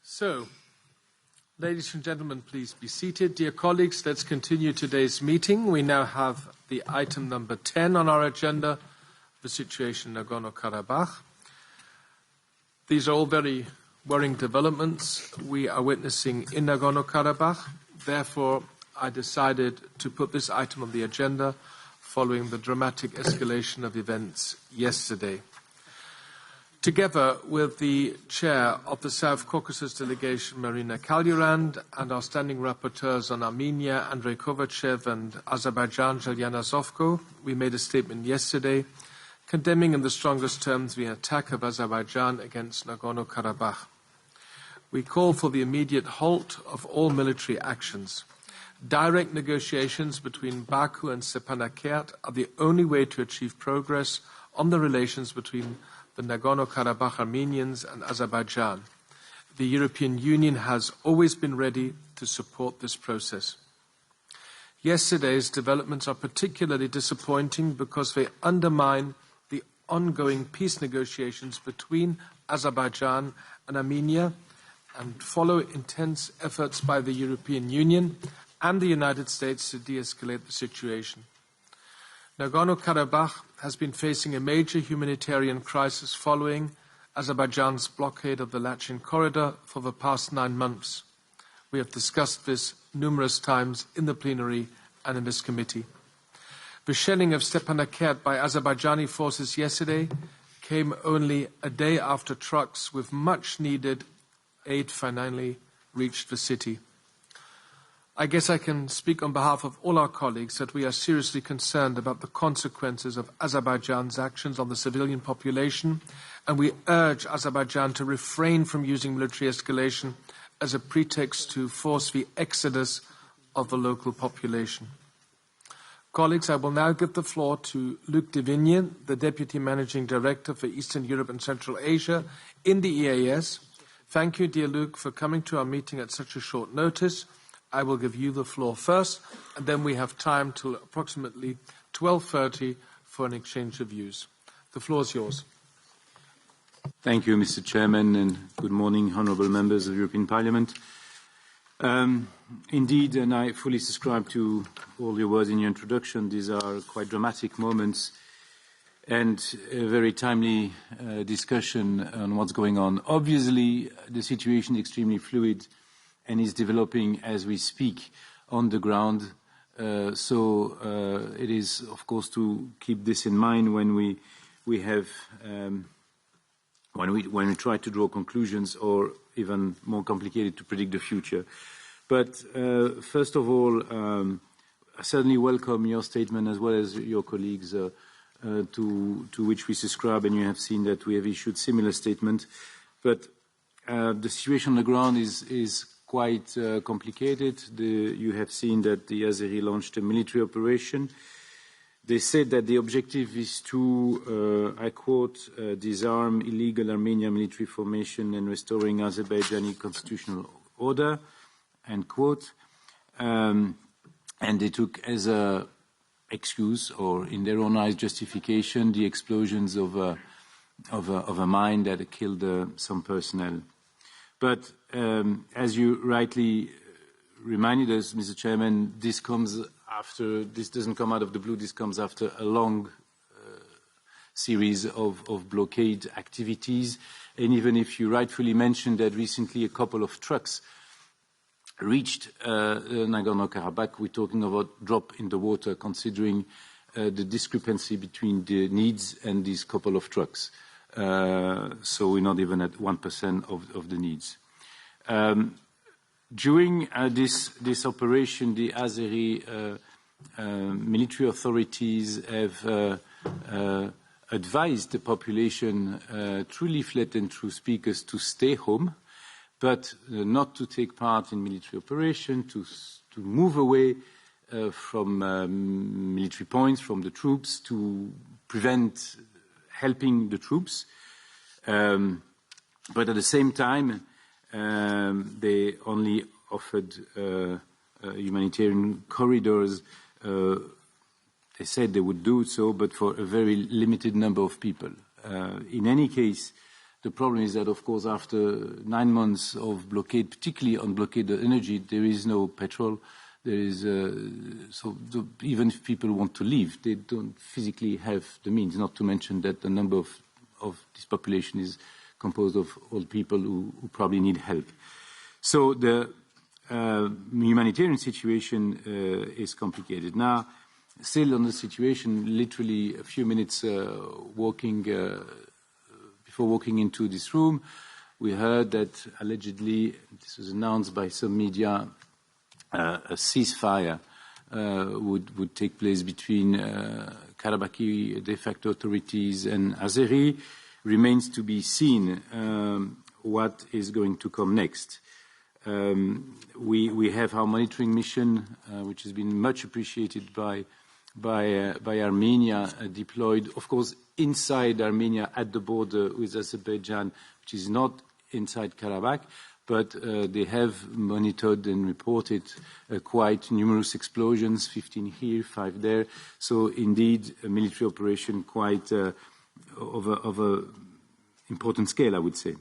So, ladies and gentlemen, please be seated. Dear colleagues, let's continue today's meeting. We now have the item number 10 on our agenda, the situation in Nagorno-Karabakh. These are all very worrying developments we are witnessing in Nagorno-Karabakh. Therefore, I decided to put this item on the agenda following the dramatic escalation of events yesterday. Together with the chair of the South Caucasus delegation, Marina Kaljurand, and our standing rapporteurs on Armenia, Andrei Kovachev, and Azerbaijan, Zhelyana Zovko, we made a statement yesterday condemning in the strongest terms the attack of Azerbaijan against Nagorno-Karabakh. We call for the immediate halt of all military actions. Direct negotiations between Baku and Stepanakert are the only way to achieve progress on the relations between the Nagorno-Karabakh Armenians and Azerbaijan. The European Union has always been ready to support this process. Yesterday's developments are particularly disappointing because they undermine the ongoing peace negotiations between Azerbaijan and Armenia and follow intense efforts by the European Union and the United States to de-escalate the situation. Nagorno-Karabakh has been facing a major humanitarian crisis following Azerbaijan's blockade of the Lachin corridor for the past 9 months. We have discussed this numerous times in the plenary and in this committee. The shelling of Stepanakert by Azerbaijani forces yesterday came only a day after trucks with much-needed aid finally reached the city. I guess I can speak on behalf of all our colleagues that we are seriously concerned about the consequences of Azerbaijan's actions on the civilian population, and we urge Azerbaijan to refrain from using military escalation as a pretext to force the exodus of the local population. Colleagues, I will now give the floor to Luc de Vigne, the Deputy Managing Director for Eastern Europe and Central Asia in the EAS. Thank you, dear Luc, for coming to our meeting at such a short notice. I will give you the floor first, and then we have time till approximately 12:30 for an exchange of views. The floor is yours. Thank you, Mr. Chairman, and good morning, honourable members of the European Parliament. Indeed, and I fully subscribe to all your words in your introduction, these are quite dramatic moments and a very timely discussion on what's going on. Obviously, the situation is extremely fluid and is developing as we speak on the ground. So it is, of course, to keep this in mind when we try to draw conclusions, or even more complicated to predict the future. But first of all, I certainly welcome your statement as well as your colleagues, to which we subscribe, and you have seen that we have issued similar statement. But the situation on the ground is quite complicated. You have seen that the Azeri launched a military operation. They said that the objective is to, I quote, disarm illegal Armenian military formation and restoring Azerbaijani constitutional order, end quote. And they took as a excuse, or in their own eyes justification, the explosions of a mine that killed some personnel. But as you rightly reminded us, Mr. Chairman, this doesn't come out of the blue. This comes after a long series of blockade activities. And even if you rightfully mentioned that recently a couple of trucks reached Nagorno-Karabakh, we're talking about drop in the water, considering the discrepancy between the needs and these couple of trucks. So we're not even at 1% of the needs. During this operation, the Azeri military authorities have advised the population through leaflet and through speakers to stay home, but not to take part in military operation, to move away from military points, from the troops, to prevent helping the troops. But at the same time, they only offered humanitarian corridors. They said they would do so, but for a very limited number of people. In any case, The problem is that, of course, after 9 months of blockade, particularly on blockaded energy, there is no petrol. There is even if people want to leave, they don't physically have the means. Not to mention that the number of this population is composed of old people who probably need help. So the humanitarian situation is complicated. Now, still on the situation, literally a few minutes before walking into this room, we heard that allegedly, this was announced by some media, a ceasefire would take place between Karabakhi de facto authorities and Azeri. Remains to be seen what is going to come next. We have our monitoring mission, which has been much appreciated by Armenia, deployed, of course, inside Armenia at the border with Azerbaijan, which is not inside Karabakh, but they have monitored and reported quite numerous explosions, 15 here, 5 there. So indeed, a military operation quite of a important scale, I would say.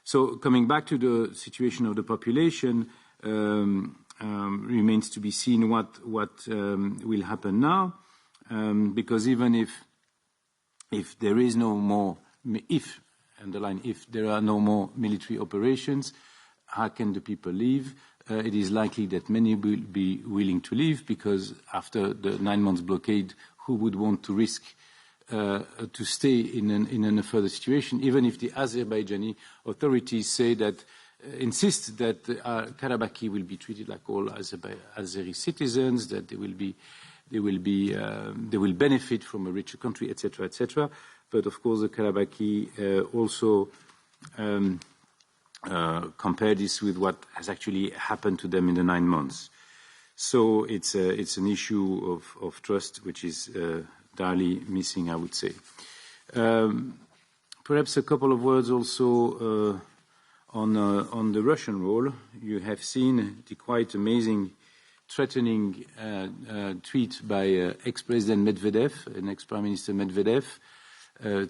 So coming back to the situation of the population, remains to be seen what will happen now, because even if there is no more, if there are no more military operations, how can the people leave? It is likely that many will be willing to leave, because after the 9 months blockade, who would want to risk to stay in a further situation, even if the Azerbaijani authorities say that, insist that Karabakhi will be treated like all Azeri citizens, that they will benefit from a richer country, etc., etc. But of course, the Karabakhi also compare this with what has actually happened to them in the 9 months. So it's an issue of trust, which is darkly missing, I would say. Perhaps a couple of words also on the Russian role. You have seen the quite amazing, threatening tweet by ex-President Medvedev and ex-Prime Minister Medvedev,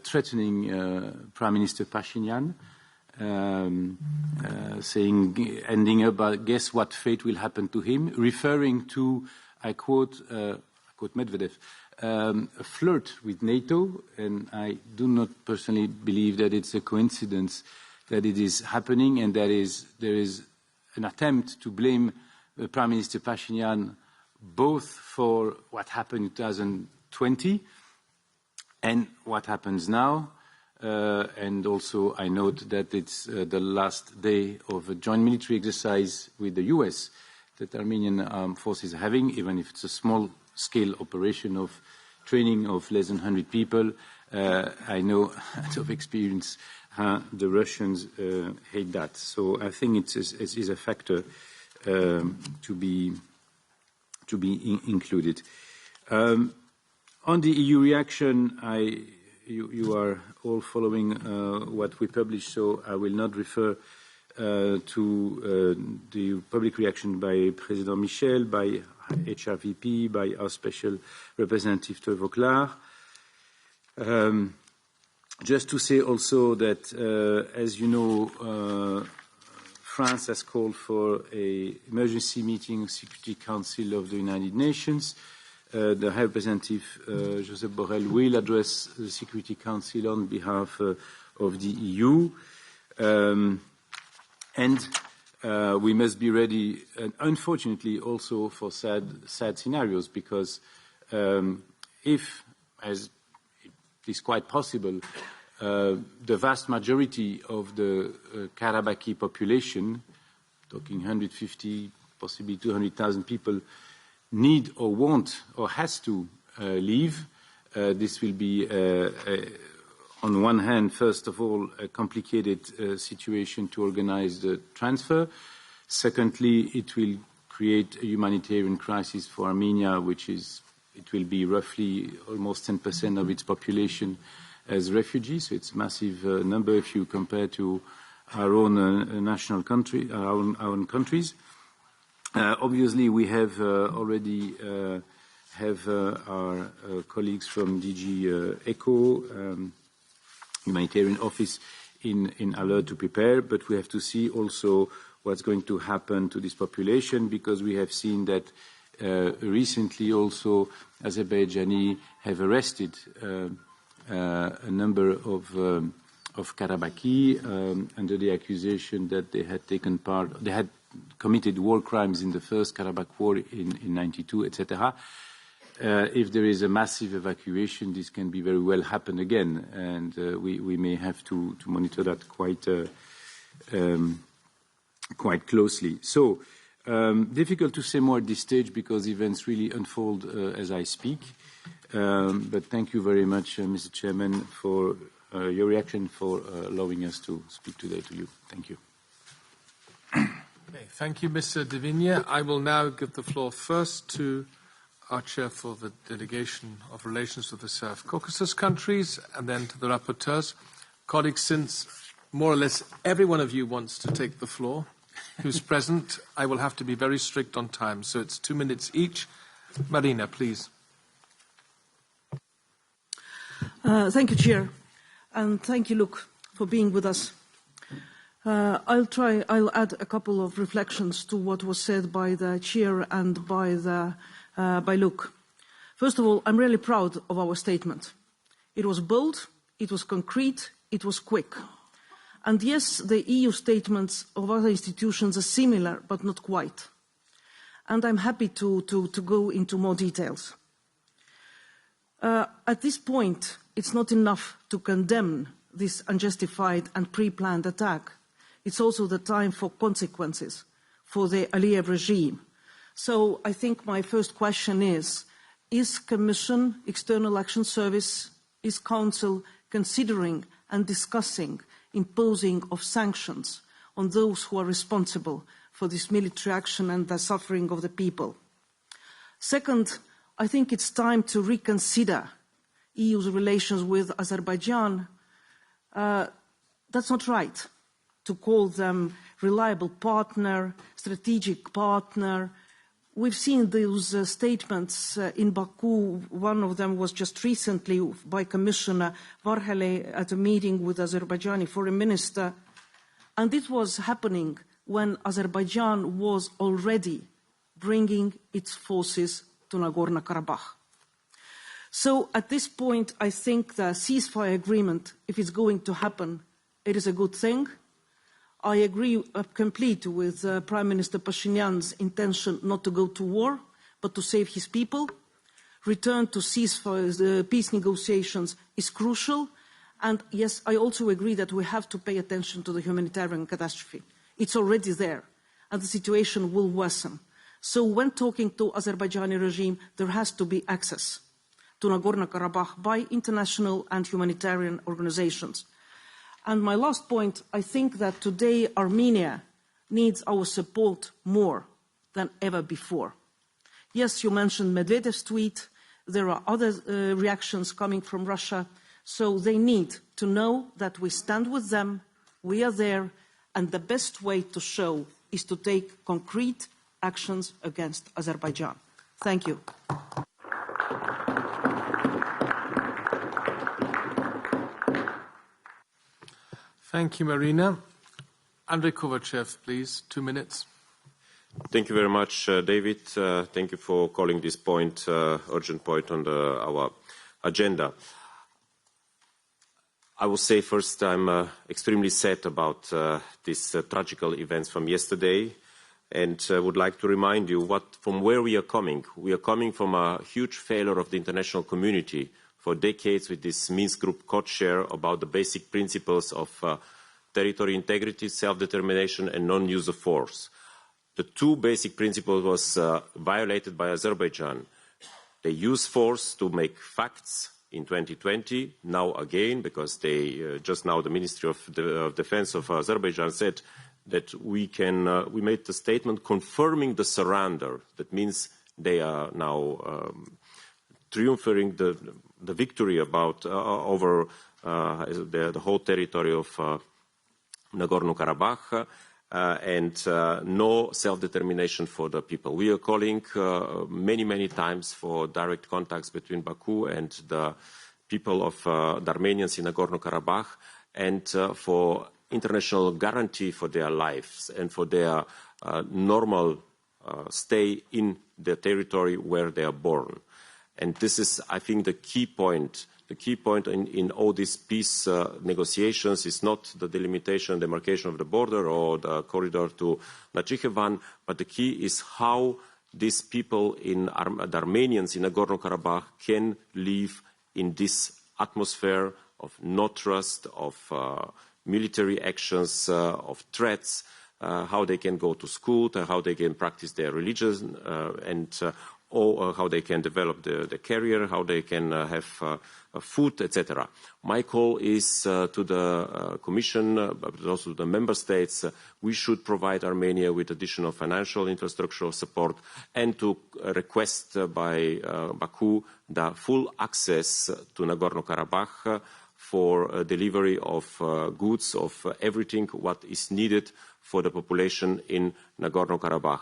threatening Prime Minister Pashinyan, saying, ending up, guess what fate will happen to him, referring to, I quote Medvedev, a flirt with NATO, and I do not personally believe that it's a coincidence that it is happening, and there is an attempt to blame Prime Minister Pashinyan both for what happened in 2020 and what happens now. And also I note that it's the last day of a joint military exercise with the US that Armenian armed forces are having, even if it's a small-scale operation of training of less than 100 people. I know out of experience how the Russians hate that. So I think it is a factor to be included. On the EU reaction, you are all following what we published, so I will not refer to the public reaction by President Michel, by HRVP, by our special representative Tove Vauclair. Just to say also that, as you know, France has called for an emergency meeting of Security Council of the United Nations. The High Representative, Josep Borrell, will address the Security Council on behalf of the EU. And we must be ready, and unfortunately, also for sad scenarios, because if, as it is quite possible, the vast majority of the Karabakhi population, talking 150, possibly 200,000 people, need or want or has to leave, this will be, on one hand, first of all, a complicated situation to organize the transfer. Secondly, it will create a humanitarian crisis for Armenia, it will be roughly almost 10% of its population as refugees. So it's a massive number if you compare to our own national country, our own countries. Obviously, we have already have our colleagues from DG ECHO humanitarian office in alert to prepare, but we have to see also what's going to happen to this population, because we have seen that recently also Azerbaijani have arrested a number of Karabakhi under the accusation that they had committed war crimes in the first Karabakh war in 92, etc. If there is a massive evacuation, this can be very well happen again, and we may have to monitor that quite closely. So difficult to say more at this stage because events really unfold as I speak. But thank you very much, Mr. Chairman, for your reaction, for allowing us to speak today to you. Thank you. Okay, thank you, Mr. De Vigne. I will now give the floor first to our chair for the delegation of relations with the South Caucasus countries, and then to the rapporteurs. Colleagues, since more or less every one of you wants to take the floor, who's present, I will have to be very strict on time, so it's 2 minutes each. Marina, please. Thank you, Chair, and thank you, Luc, for being with us. I'll add a couple of reflections to what was said by the Chair and by Luc. First of all, I'm really proud of our statement. It was bold, it was concrete, it was quick. And yes, the EU statements of other institutions are similar, but not quite. And I'm happy to go into more details. At this point, it's not enough to condemn this unjustified and pre-planned attack. It's also the time for consequences for the Aliyev regime. So I think my first question is Commission, External Action Service, is Council considering and discussing imposing of sanctions on those who are responsible for this military action and the suffering of the people? Second, I think it's time to reconsider EU's relations with Azerbaijan. That's not right to call them reliable partner, strategic partner. We've seen those statements in Baku. One of them was just recently by Commissioner Varhelyi at a meeting with Azerbaijani foreign minister. And it was happening when Azerbaijan was already bringing its forces to Nagorno-Karabakh. So at this point, I think the ceasefire agreement, if it's going to happen, it is a good thing. I agree completely with Prime Minister Pashinyan's intention not to go to war, but to save his people. Return to ceasefire, peace negotiations is crucial. And yes, I also agree that we have to pay attention to the humanitarian catastrophe. It's already there, and the situation will worsen. So when talking to Azerbaijani regime, there has to be access to Nagorno-Karabakh by international and humanitarian organizations. And my last point, I think that today Armenia needs our support more than ever before. Yes, you mentioned Medvedev's tweet. There are other reactions coming from Russia. So they need to know that we stand with them, we are there, and the best way to show is to take concrete actions against Azerbaijan. Thank you. Thank you, Marina. Andrei Kovachev, please, 2 minutes. Thank you very much, David. Thank you for calling this point, urgent point on our agenda. I will say first I'm extremely sad about these tragical events from yesterday, and would like to remind you from where we are coming. We are coming from a huge failure of the international community for decades with this Minsk Group co-chair about the basic principles of territory integrity, self-determination and non-use of force. The two basic principles was violated by Azerbaijan. They use force to make facts in 2020, now again, because they just now the Ministry of Defense of Azerbaijan said that we made the statement confirming the surrender. That means they are now triumphing the victory over the whole territory of Nagorno-Karabakh and no self-determination for the people. We are calling many times for direct contacts between Baku and the people of the Armenians in Nagorno-Karabakh and for international guarantee for their lives and for their normal stay in the territory where they are born. And this is, I think, the key point. The key point in all these peace negotiations is not the delimitation, demarcation of the border or the corridor to Nachichevan, but the key is how these people, the Armenians in Nagorno-Karabakh, can live in this atmosphere of no trust, of military actions, of threats, how they can go to school, how they can practice their religion, and or how they can develop the career, how they can have food, etc. My call is to the Commission, but also to the Member States. We should provide Armenia with additional financial infrastructural support and to request by Baku the full access to Nagorno-Karabakh for delivery of goods, of everything what is needed for the population in Nagorno-Karabakh.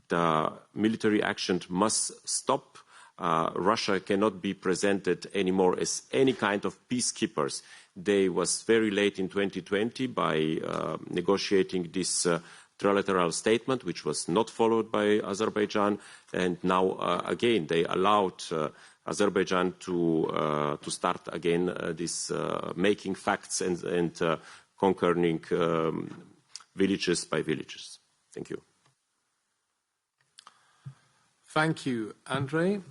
The military action must stop. Russia cannot be presented anymore as any kind of peacekeepers. They was very late in 2020 by negotiating this trilateral statement, which was not followed by Azerbaijan, and now again they allowed Azerbaijan to start again this making facts and conquering villages by villages. Thank you. Thank you, Andrei.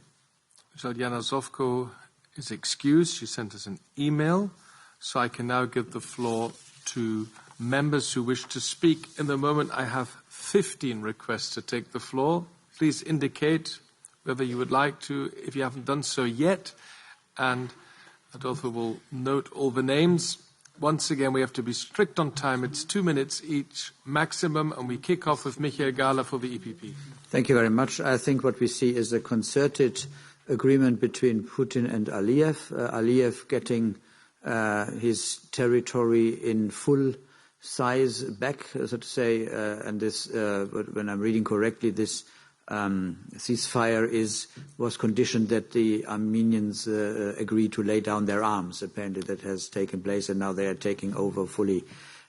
Zhalyana Zovko is excused. She sent us an email. So I can now give the floor to members who wish to speak. In the moment, I have 15 requests to take the floor. Please indicate whether you would like to, if you haven't done so yet. And Adolfo will note all the names. Once again, we have to be strict on time. It's 2 minutes each maximum, and we kick off with Michael Gahler for the EPP. Thank you very much. I think what we see is a concerted agreement between Putin and Aliyev. Aliyev getting his territory in full size back, so to say, and this, when I'm reading correctly, this ceasefire was conditioned that the Armenians agree to lay down their arms. Apparently that has taken place, and now they are taking over fully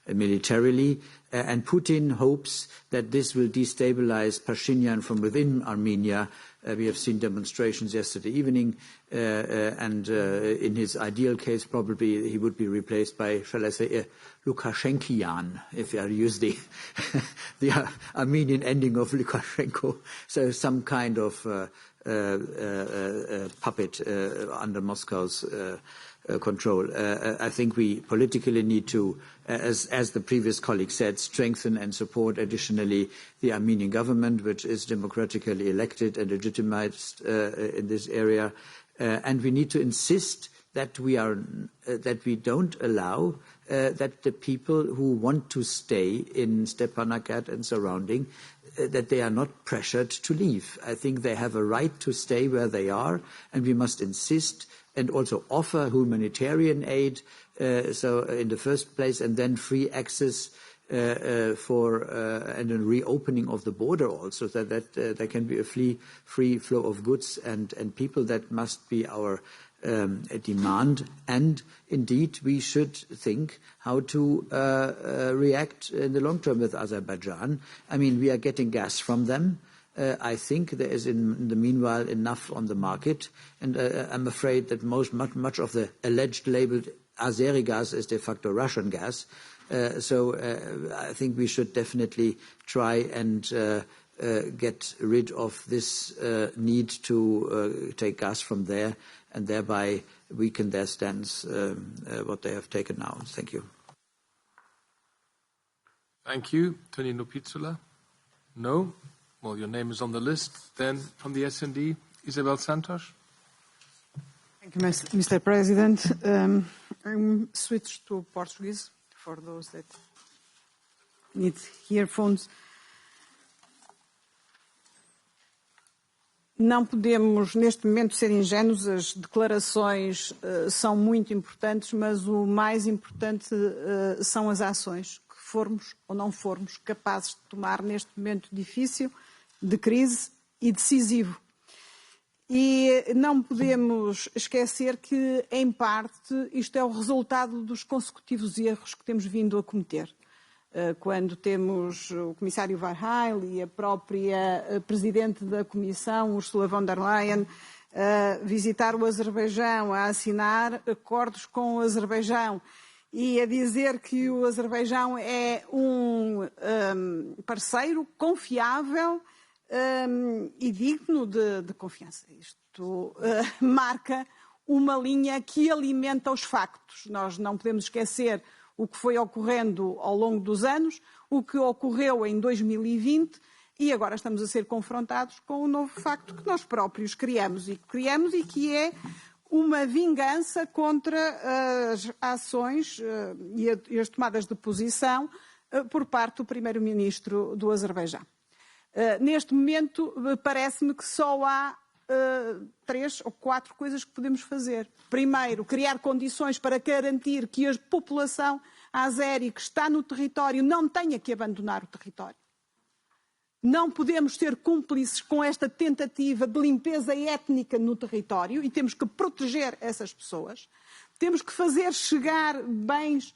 militarily. And Putin hopes that this will destabilize Pashinyan from within Armenia. We have seen demonstrations yesterday evening, and in his ideal case, probably he would be replaced by, shall I say, a Lukashenkian, if I use the Armenian ending of Lukashenko. So some kind of puppet under Moscow's control. I think we politically need to, as the previous colleague said, strengthen and support additionally the Armenian government, which is democratically elected and legitimized in this area. And we need to insist that we don't allow that the people who want to stay in Stepanakert and surrounding, that they are not pressured to leave. I think they have a right to stay where they are, and we must insist and also offer humanitarian aid, so in the first place, and then free access for and a reopening of the border also, so that there can be a free flow of goods and people. That must be our demand. And indeed, we should think how to react in the long term with Azerbaijan. I mean, we are getting gas from them. I think there is, in the meanwhile, enough on the market, and I'm afraid that much of the alleged labeled Azeri gas is de facto Russian gas. So I think we should definitely try and get rid of this need to take gas from there, and thereby weaken their stance, what they have taken now. Thank you. Thank you. Tonino Pizzula? No? Well, your name is on the list. Then from the S&D, Isabel Santos. Thank you, Mr. President. I'm switched to Portuguese for those that need earphones. Não podemos, neste momento, ser ingênuos. As declarações são muito importantes, mas o mais importante são as ações que formos ou não formos capazes de tomar neste momento difícil, de crise e decisivo. E não podemos esquecer que, em parte, isto é o resultado dos consecutivos erros que temos vindo a cometer. Quando temos o comissário Verheil e a própria presidente da Comissão, Ursula von der Leyen, a visitar o Azerbaijão, a assinar acordos com o Azerbaijão e a dizer que o Azerbaijão é um parceiro confiável e digno de confiança. Isto marca uma linha que alimenta os factos. Nós não podemos esquecer o que foi ocorrendo ao longo dos anos, o que ocorreu em 2020 e agora estamos a ser confrontados com um novo facto que nós próprios criamos e que é uma vingança contra as ações e as tomadas de posição por parte do primeiro-ministro do Azerbaijão. Neste momento, parece-me que só há 3 ou 4 coisas que podemos fazer. Primeiro, criar condições para garantir que a população azeri que está no território não tenha que abandonar o território. Não podemos ser cúmplices com esta tentativa de limpeza étnica no território e temos que proteger essas pessoas. Temos que fazer chegar bens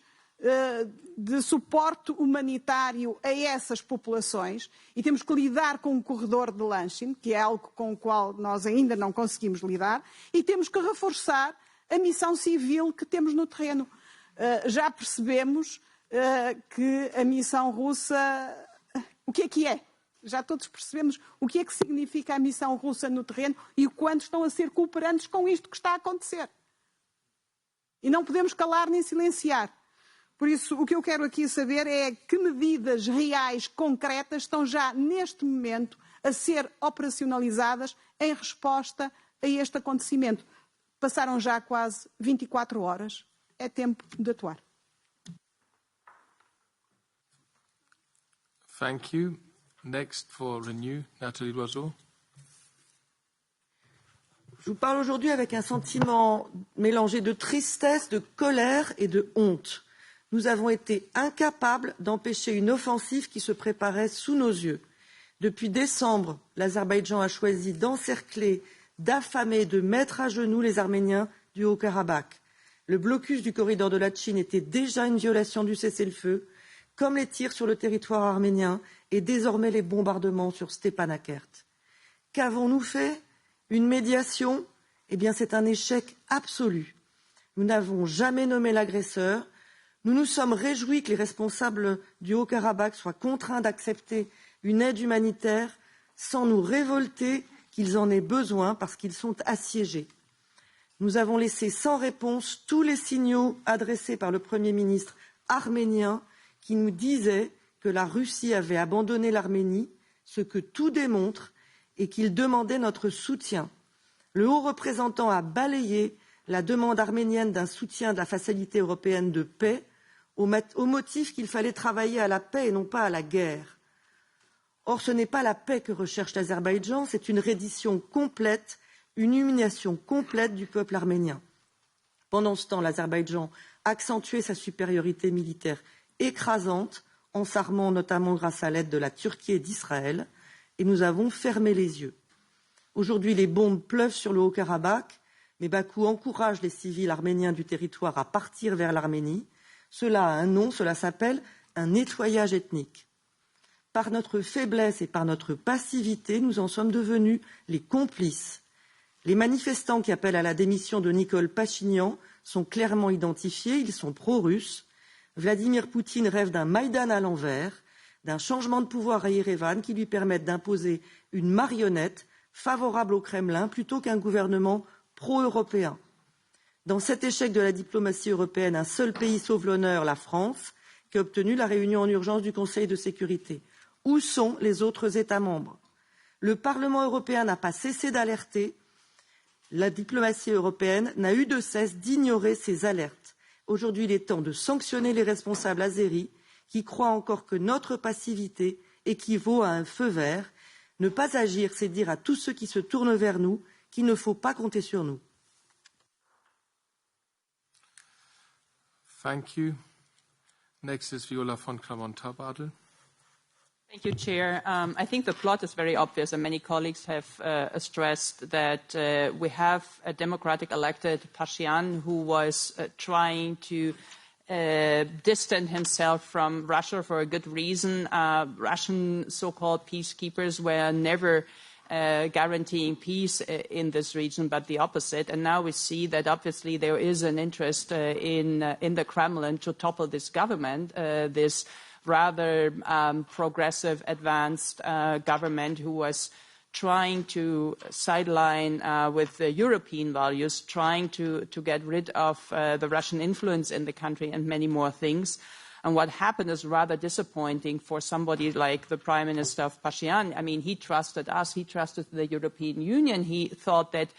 de suporte humanitário a essas populações e temos que lidar com o corredor de Lanchin, que é algo com o qual nós ainda não conseguimos lidar, e temos que reforçar a missão civil que temos no terreno. Já percebemos que a missão russa, o que é? Já todos percebemos o que é que significa a missão russa no terreno e o quanto estão a ser cooperantes com isto que está a acontecer. E não podemos calar nem silenciar. Por isso, o que eu quero aqui saber é que medidas reais, concretas, estão já neste momento a ser operacionalizadas em resposta a este acontecimento. Passaram já quase 24 horas. É tempo de atuar. Thank you. Next for Renew, Nathalie Loiseau. Je vous parle aujourd'hui avec un sentiment mélangé de tristesse, de colère et de honte. Nous avons été incapables d'empêcher une offensive qui se préparait sous nos yeux. Depuis décembre, l'Azerbaïdjan a choisi d'encercler, d'affamer, de mettre à genoux les Arméniens du Haut-Karabakh. Le blocus du corridor de la Chine était déjà une violation du cessez-le-feu, comme les tirs sur le territoire arménien et désormais les bombardements sur Stepanakert. Qu'avons-nous fait? Une médiation? Eh bien, c'est un échec absolu. Nous n'avons jamais nommé l'agresseur. Nous nous sommes réjouis que les responsables du Haut-Karabakh soient contraints d'accepter une aide humanitaire sans nous révolter qu'ils en aient besoin parce qu'ils sont assiégés. Nous avons laissé sans réponse tous les signaux adressés par le Premier ministre arménien qui nous disait que la Russie avait abandonné l'Arménie, ce que tout démontre, et qu'il demandait notre soutien. Le haut représentant a balayé la demande arménienne d'un soutien de la facilité européenne de paix au motif qu'il fallait travailler à la paix et non pas à la guerre. Or, ce n'est pas la paix que recherche l'Azerbaïdjan, c'est une reddition complète, une humiliation complète du peuple arménien. Pendant ce temps, l'Azerbaïdjan accentuait sa supériorité militaire écrasante en s'armant notamment grâce à l'aide de la Turquie et d'Israël, et nous avons fermé les yeux. Aujourd'hui, les bombes pleuvent sur le Haut-Karabakh, mais Bakou encourage les civils arméniens du territoire à partir vers l'Arménie. Cela a un nom, cela s'appelle un nettoyage ethnique. Par notre faiblesse et par notre passivité, nous en sommes devenus les complices. Les manifestants qui appellent à la démission de Nikol Pachinian sont clairement identifiés, ils sont pro-russes. Vladimir Poutine rêve d'un Maïdan à l'envers, d'un changement de pouvoir à Erevan qui lui permette d'imposer une marionnette favorable au Kremlin plutôt qu'un gouvernement pro-européen. Dans cet échec de la diplomatie européenne, un seul pays sauve l'honneur, la France, qui a obtenu la réunion en urgence du Conseil de sécurité. Où sont les autres États membres? Le Parlement européen n'a pas cessé d'alerter. La diplomatie européenne n'a eu de cesse d'ignorer ces alertes. Aujourd'hui, il est temps de sanctionner les responsables azéris qui croient encore que notre passivité équivaut à un feu vert. Ne pas agir, c'est dire à tous ceux qui se tournent vers nous qu'il ne faut pas compter sur nous. Thank you. Next is Viola von Kramon-Taubadel. Thank you, Chair. I think the plot is very obvious, and many colleagues have stressed that we have a democratic elected Pashinyan who was trying to distance himself from Russia for a good reason. Russian so-called peacekeepers were never guaranteeing peace in this region, but the opposite. And now we see that obviously there is an interest in the Kremlin to topple this government, this rather progressive, advanced government who was trying to sideline with the European values, trying to get rid of the Russian influence in the country and many more things. And what happened is rather disappointing for somebody like the Prime Minister of Pashinyan. I mean, he trusted us, he trusted the European Union. He thought that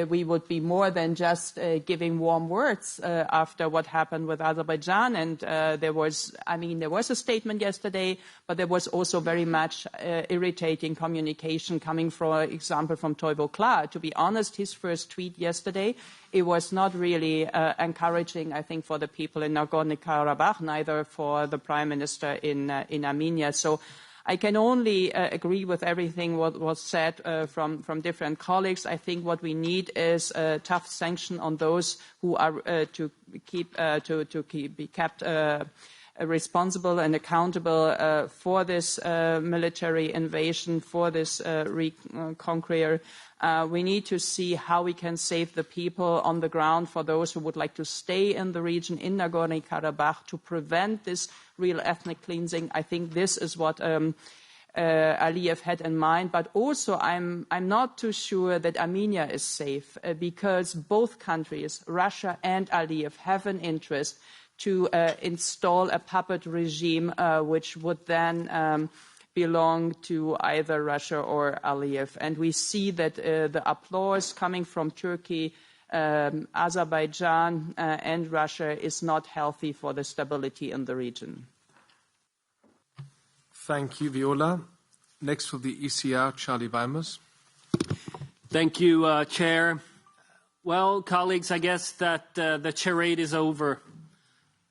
we would be more than just giving warm words after what happened with Azerbaijan. And there was a statement yesterday, but there was also very much irritating communication coming, for example, from Kavkaz. To be honest, his first tweet yesterday, it was not really encouraging, I think, for the people in Nagorno-Karabakh, neither for the Prime Minister in Armenia. So I can only agree with everything what was said from different colleagues. I think what we need is a tough sanction on those who are to be kept responsible and accountable for this military invasion, for this reconquer. We need to see how we can save the people on the ground for those who would like to stay in the region, in Nagorno-Karabakh, to prevent this real ethnic cleansing. I think this is what Aliyev had in mind. But also, I'm not too sure that Armenia is safe because both countries, Russia and Aliyev, have an interest to install a puppet regime which would then belong to either Russia or Aliyev. And we see that the applause coming from Turkey, Azerbaijan and Russia is not healthy for the stability in the region. Thank you, Viola. Next for the ECR, Charlie Weimers. Thank you, Chair. Well, colleagues, I guess that the charade is over.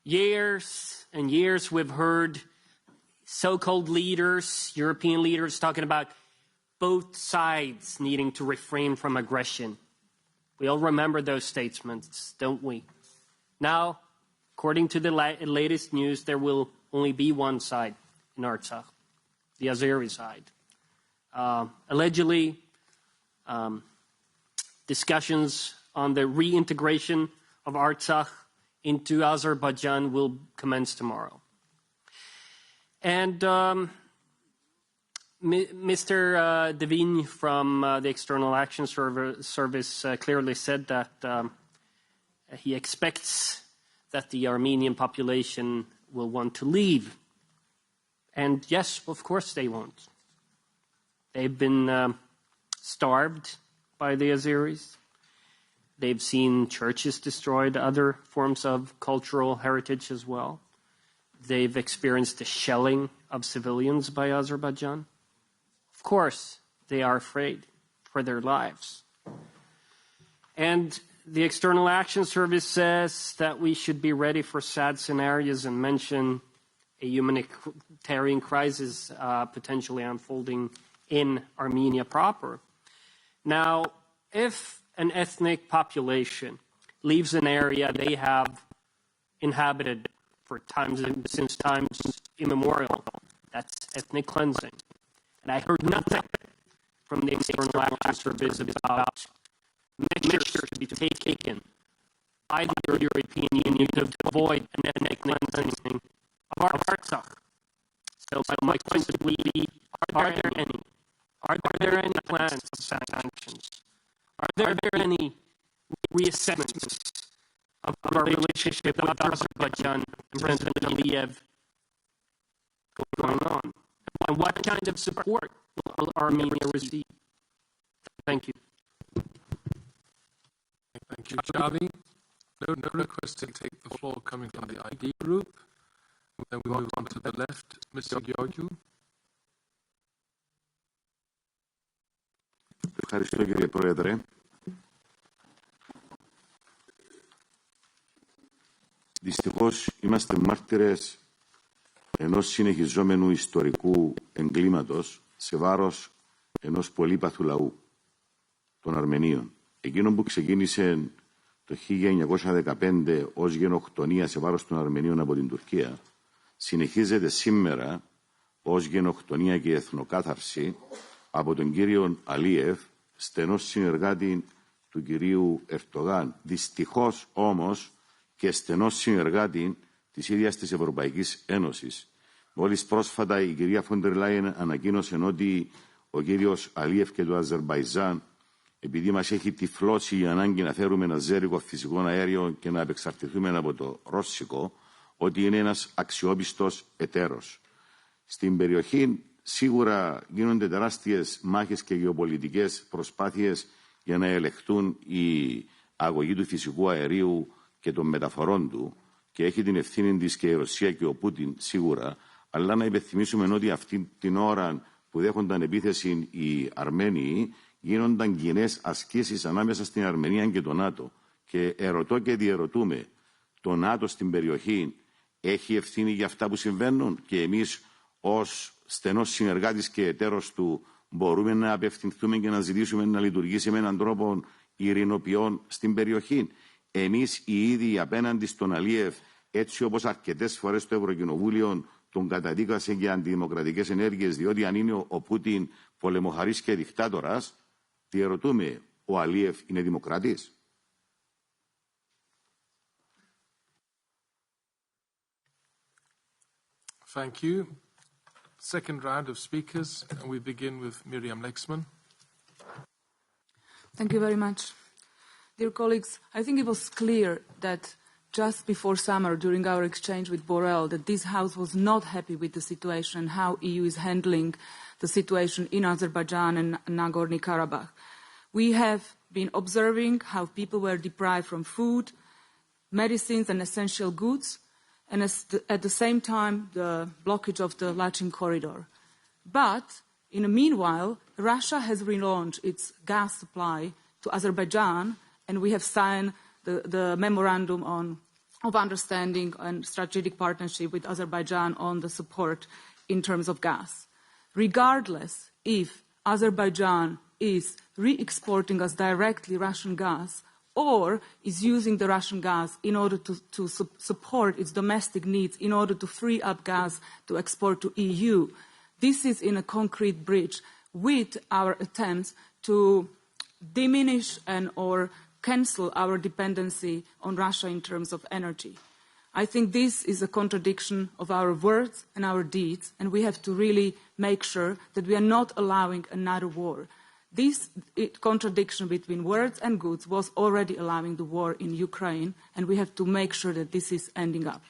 Years and years we've heard so-called leaders, European leaders, talking about both sides needing to refrain from aggression. We all remember those statements, don't we? Now, according to the latest news, there will only be one side in Artsakh, the Azeri side. Allegedly, discussions on the reintegration of Artsakh into Azerbaijan will commence tomorrow. And Mr. Devine from the External Action Service clearly said that he expects that the Armenian population will want to leave. And yes, of course they won't. They've been starved by the Azeris. They've seen churches destroyed, other forms of cultural heritage as well. They've experienced the shelling of civilians by Azerbaijan. Of course, they are afraid for their lives. And the External Action Service says that we should be ready for sad scenarios and mention a humanitarian crisis potentially unfolding in Armenia proper. Now, if an ethnic population leaves an area they have inhabited for since times immemorial, that's ethnic cleansing. And I heard nothing from the External Action Service about measures to be taken by the European Union to avoid an ethnic cleansing of Artsakh. So my question would be, are there any plans of sanctions? Are there any reassessments of our relationship with Azerbaijan and President Aliyev going on? And what kind of support will Armenia receive? Thank you. Thank you, Charlie. No request to take the floor coming from the ID group. Then we move on to the left. Mr. Georgiou. Ευχαριστώ, κύριε Πρόεδρε. Δυστυχώς είμαστε μάρτυρες ενός συνεχιζόμενου ιστορικού εγκλήματος σε βάρος ενός πολύπαθου λαού, των Αρμενίων. Εκείνο που ξεκίνησε το 1915 ως γενοκτονία σε βάρος των Αρμενίων από την Τουρκία, συνεχίζεται σήμερα ως γενοκτονία και εθνοκάθαρση από τον κύριο Αλίεφ, στενός συνεργάτη του κυρίου Ερντογάν. Δυστυχώς όμως και στενός συνεργάτη της ίδιας της Ευρωπαϊκής Ένωσης. Μόλις πρόσφατα η κυρία Φόντερ Λάιεν ανακοίνωσε ότι ο κύριος Αλίεφ και το Αζερμπαϊτζάν, επειδή μας έχει τυφλώσει η ανάγκη να φέρουμε ένα αζέρικο φυσικό αέριο και να απεξαρτηθούμε από το ρώσικο, ότι είναι ένας αξιόπιστος εταίρος. Στην περιοχή σίγουρα γίνονται τεράστιες μάχες και γεωπολιτικές προσπάθειες για να ελεγχθούν η αγωγή του φυσικού αερίου και των μεταφορών του, και έχει την ευθύνη της και η Ρωσία και ο Πούτιν σίγουρα, αλλά να υπενθυμίσουμε ότι αυτή την ώρα που δέχονταν επίθεση οι Αρμένοι, γίνονταν κοινές ασκήσεις ανάμεσα στην Αρμενία και το ΝΑΤΟ. Και ερωτώ και διερωτούμε, το ΝΑΤΟ στην περιοχή έχει ευθύνη για αυτά που συμβαίνουν, και εμείς ως στενός συνεργάτης και εταίρος του μπορούμε να απευθυνθούμε και να ζητήσουμε να λειτουργήσει με έναν τρόπο ειρηνοποιών στην περιοχή. Εμείς οι ίδιοι απέναντι στον Αλίεφ, έτσι όπως αρκετές φορές το Ευρωκοινοβούλιο τον καταδίκασε για αντιδημοκρατικές ενέργειες, διότι αν είναι ο Πούτιν πολεμοχαρής και δικτάτορας, διερωτούμε, ο Αλίεφ είναι δημοκράτης? Thank you. Second round of speakers, and we begin with Miriam Lexman. Thank you very much. Dear colleagues, I think it was clear that just before summer, during our exchange with Borrell, that this House was not happy with the situation, how EU is handling the situation in Azerbaijan and Nagorno-Karabakh. We have been observing how people were deprived from food, medicines and essential goods, and at the same time, the blockage of the Lachin corridor. But, in the meanwhile, Russia has relaunched its gas supply to Azerbaijan, and we have signed the memorandum of understanding and strategic partnership with Azerbaijan on the support in terms of gas. Regardless if Azerbaijan is re-exporting us directly Russian gas or is using the Russian gas in order to support its domestic needs, in order to free up gas to export to EU, this is in a concrete breach with our attempts to diminish or cancel our dependency on Russia in terms of energy. I think this is a contradiction of our words and our deeds, and we have to really make sure that we are not allowing another war. This contradiction between words and goods was already allowing the war in Ukraine, and we have to make sure that this is ending up.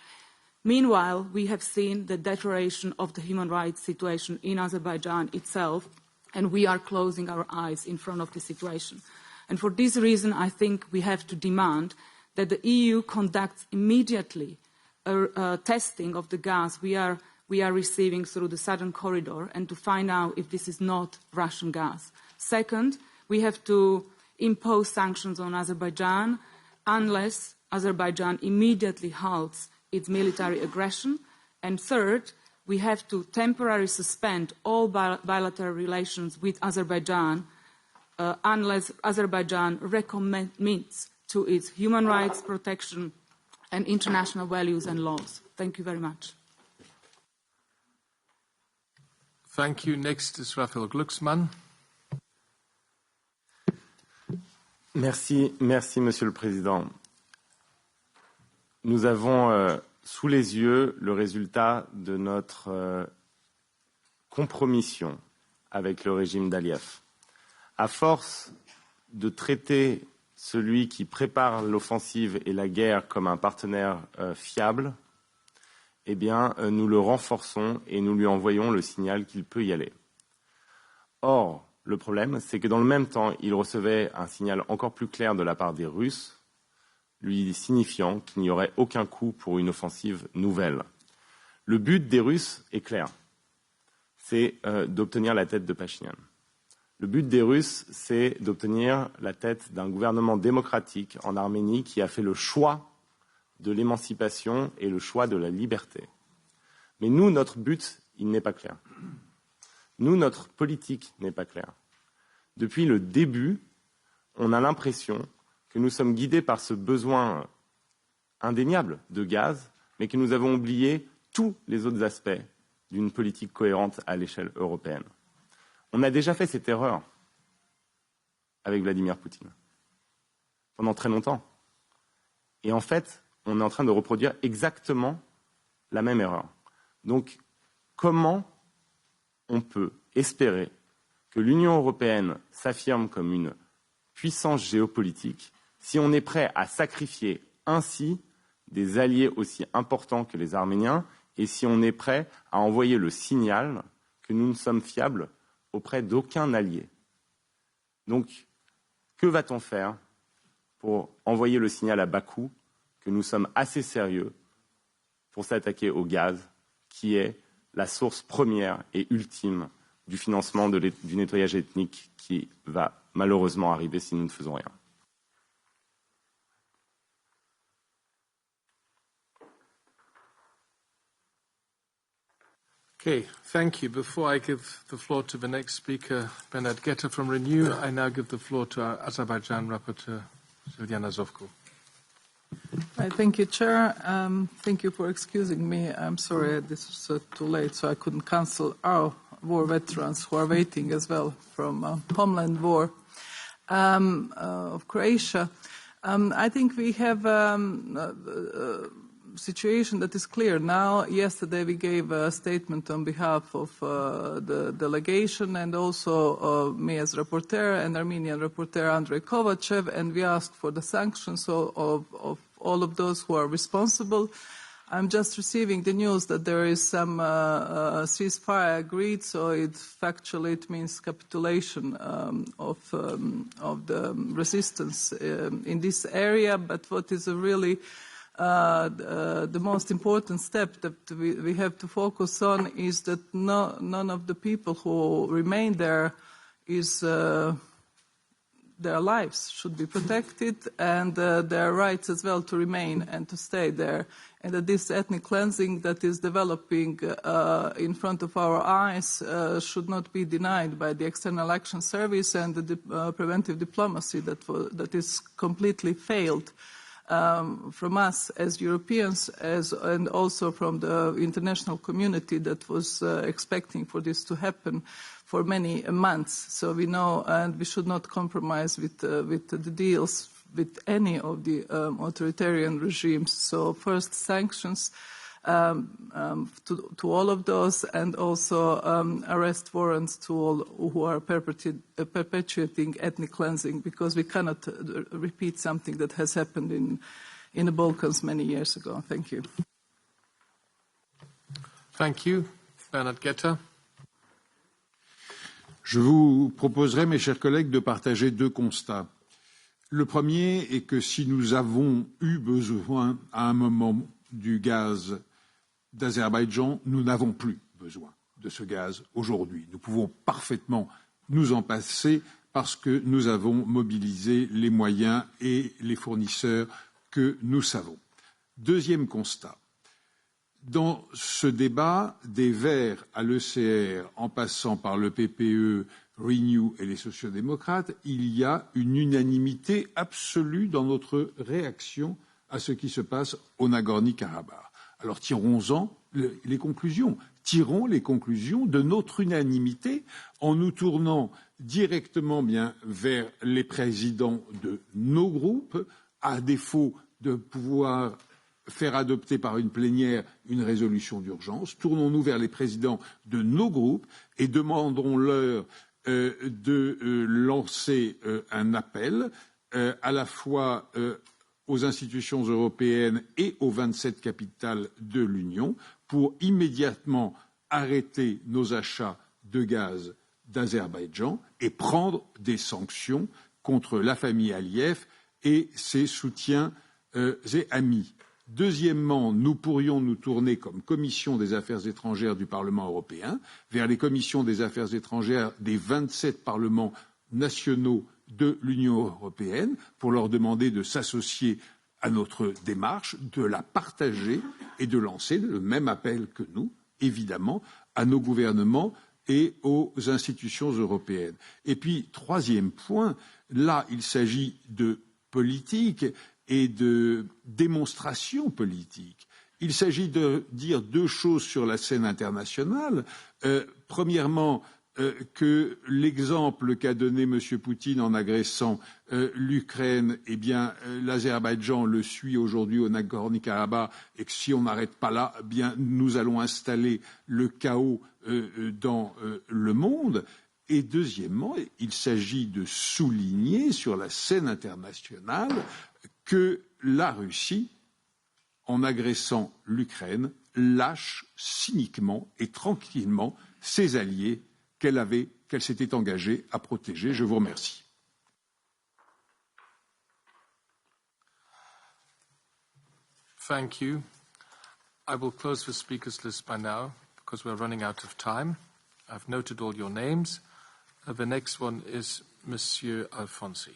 Meanwhile, we have seen the deterioration of the human rights situation in Azerbaijan itself, and we are closing our eyes in front of the situation. And for this reason, I think we have to demand that the EU conducts immediately a testing of the gas we are receiving through the southern corridor, and to find out if this is not Russian gas. Second, we have to impose sanctions on Azerbaijan unless Azerbaijan immediately halts its military aggression. And third, we have to temporarily suspend all bilateral relations with Azerbaijan unless Azerbaijan recommits to its human rights protection and international values and laws. Thank you very much. Thank you. Next is Raphael Glucksmann. Merci, Monsieur le Président. Nous avons sous les yeux le résultat de notre compromission avec le régime d'Aliyev. À force de traiter celui qui prépare l'offensive et la guerre comme un partenaire fiable, eh bien, nous le renforçons et nous lui envoyons le signal qu'il peut y aller. Or, le problème, c'est que dans le même temps, il recevait un signal encore plus clair de la part des Russes, lui signifiant qu'il n'y aurait aucun coup pour une offensive nouvelle. Le but des Russes est clair, c'est d'obtenir la tête de Pachinian. Le but des Russes, c'est d'obtenir la tête d'un gouvernement démocratique en Arménie qui a fait le choix de l'émancipation et le choix de la liberté. Mais nous, notre but, il n'est pas clair. Nous, notre politique n'est pas claire. Depuis le début, on a l'impression que nous sommes guidés par ce besoin indéniable de gaz, mais que nous avons oublié tous les autres aspects d'une politique cohérente à l'échelle européenne. On a déjà fait cette erreur avec Vladimir Poutine pendant très longtemps. Et en fait, on est en train de reproduire exactement la même erreur. Donc, comment on peut espérer que l'Union européenne s'affirme comme une puissance géopolitique si on est prêt à sacrifier ainsi des alliés aussi importants que les Arméniens et si on est prêt à envoyer le signal que nous ne sommes fiables auprès d'aucun allié. Donc, que va-t-on faire pour envoyer le signal à Bakou que nous sommes assez sérieux pour s'attaquer au gaz, qui est la source première et ultime du financement du nettoyage ethnique qui va malheureusement arriver si nous ne faisons rien. Okay, thank you. Before I give the floor to the next speaker, Bernard Getter from Renew, I now give the floor to our Azerbaijan rapporteur, Juliana Zovko. Thank you, Chair. Thank you for excusing me. I'm sorry this was too late, so I couldn't cancel our war veterans who are waiting as well from homeland war of Croatia. I think we have situation that is clear now. Yesterday we gave a statement on behalf of the delegation and also me as rapporteur and Armenian rapporteur Andrei Kovachev, and we asked for the sanctions of all of those who are responsible. I'm just receiving the news that there is some ceasefire agreed, so factually it means capitulation of the resistance in this area. But what is really the most important step that we have to focus on is that none of the people who remain there is their lives should be protected and their rights as well to remain and to stay there, and that this ethnic cleansing that is developing in front of our eyes should not be denied by the External Action Service and the preventive diplomacy that is completely failed from us as Europeans and also from the international community that was expecting for this to happen for many months. So we know, and we should not compromise with the deals with any of the authoritarian regimes. So first sanctions to all of those, and also arrest warrants to all who are perpetuating ethnic cleansing, because we cannot repeat something that has happened in the Balkans many years ago. Thank you. Thank you. Bernard Getter. Je vous proposerai, mes chers collègues, de partager deux constats. Le premier est que si nous avons eu besoin à un moment du gaz d'Azerbaïdjan, nous n'avons plus besoin de ce gaz aujourd'hui. Nous pouvons parfaitement nous en passer parce que nous avons mobilisé les moyens et les fournisseurs que nous savons. Deuxième constat. Dans ce débat, des Verts à l'ECR, en passant par le PPE, Renew et les sociodémocrates, il y a une unanimité absolue dans notre réaction à ce qui se passe au Nagorno-Karabakh. Alors tirons-en les conclusions. Tirons les conclusions de notre unanimité en nous tournant directement vers les présidents de nos groupes, à défaut de pouvoir faire adopter par une plénière une résolution d'urgence. Tournons-nous vers les présidents de nos groupes et demandons-leur de lancer un appel à la fois aux institutions européennes et aux 27 capitales de l'Union pour immédiatement arrêter nos achats de gaz d'Azerbaïdjan et prendre des sanctions contre la famille Aliyev et ses soutiens et amis. Deuxièmement, nous pourrions nous tourner comme commission des affaires étrangères du Parlement européen vers les commissions des affaires étrangères des 27 parlements nationaux de l'Union européenne pour leur demander de s'associer à notre démarche, de la partager et de lancer le même appel que nous évidemment, à nos gouvernements et aux institutions européennes. Et puis, troisième point, là, il s'agit de politique et de démonstration politique. Il s'agit de dire deux choses sur la scène internationale. Premièrement, que l'exemple qu'a donné M. Poutine en agressant l'Ukraine, eh bien, l'Azerbaïdjan le suit aujourd'hui au Nagorno-Karabakh et que si on n'arrête pas là, eh bien, nous allons installer le chaos dans le monde. Et deuxièmement, il s'agit de souligner sur la scène internationale que la Russie, en agressant l'Ukraine, lâche cyniquement et tranquillement ses alliés qu'elle s'était engagée à protéger. Je vous remercie. Thank you. I will close the speakers list by now because we're running out of time. I've noted all your names. The next one is Monsieur Alfonsi.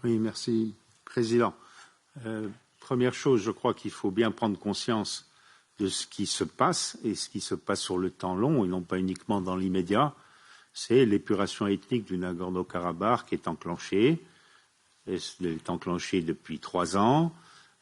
Oui, merci, Président. Première chose, je crois qu'il faut bien prendre conscience de ce qui se passe et ce qui se passe sur le temps long et non pas uniquement dans l'immédiat. C'est l'épuration ethnique du Nagorno-Karabakh qui est enclenchée. Elle est enclenchée depuis 3 ans.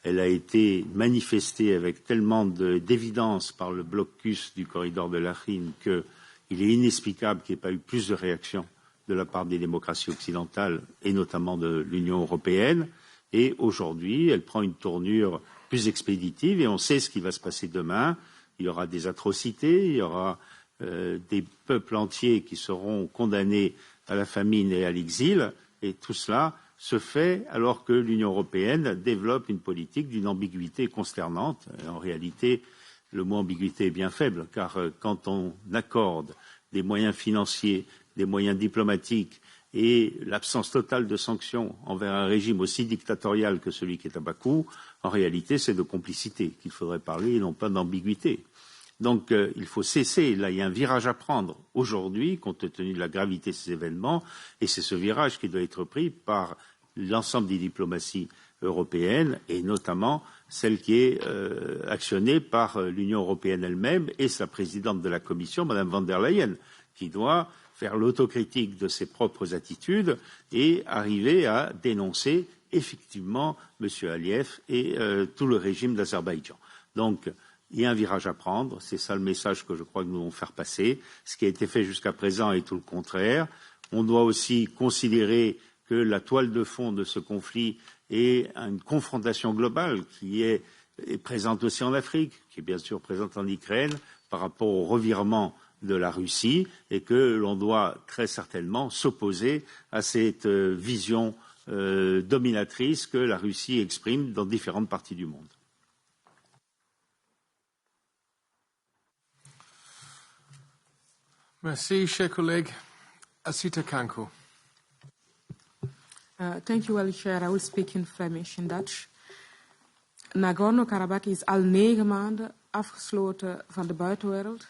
Elle a été manifestée avec tellement d'évidence par le blocus du corridor de l'Afrine qu'il est inexplicable qu'il n'y ait pas eu plus de réactions de la part des démocraties occidentales et notamment de l'Union européenne. Et aujourd'hui, elle prend une tournure plus expéditive et on sait ce qui va se passer demain. Il y aura des atrocités, il y aura des peuples entiers qui seront condamnés à la famine et à l'exil. Et tout cela se fait alors que l'Union européenne développe une politique d'une ambiguïté consternante. Et en réalité, le mot ambiguïté est bien faible, car quand on accorde des moyens financiers, des moyens diplomatiques et l'absence totale de sanctions envers un régime aussi dictatorial que celui qui est à Bakou, en réalité, c'est de complicité qu'il faudrait parler et non pas d'ambiguïté. Donc, il faut cesser. Là, il y a un virage à prendre aujourd'hui, compte tenu de la gravité de ces événements, et c'est ce virage qui doit être pris par l'ensemble des diplomaties européennes, et notamment celle qui est actionnée par l'Union européenne elle-même et sa présidente de la Commission, Mme von der Leyen, qui doit faire l'autocritique de ses propres attitudes et arriver à dénoncer effectivement M. Aliyev et tout le régime d'Azerbaïdjan. Donc, il y a un virage à prendre, c'est ça le message que je crois que nous devons faire passer. Ce qui a été fait jusqu'à présent est tout le contraire. On doit aussi considérer que la toile de fond de ce conflit est une confrontation globale qui est présente aussi en Afrique, qui est bien sûr présente en Ukraine, par rapport au revirement de la Russie, et que l'on doit très certainement s'opposer à cette vision dominatrice que la Russie exprime dans différentes parties du monde. Merci, cher collègue. Asita Kanko. Thank you, well, Chair. I will speak in Flemish, in Dutch. Nagorno-Karabakh is al 9 maanden afgesloten van de buitenwereld,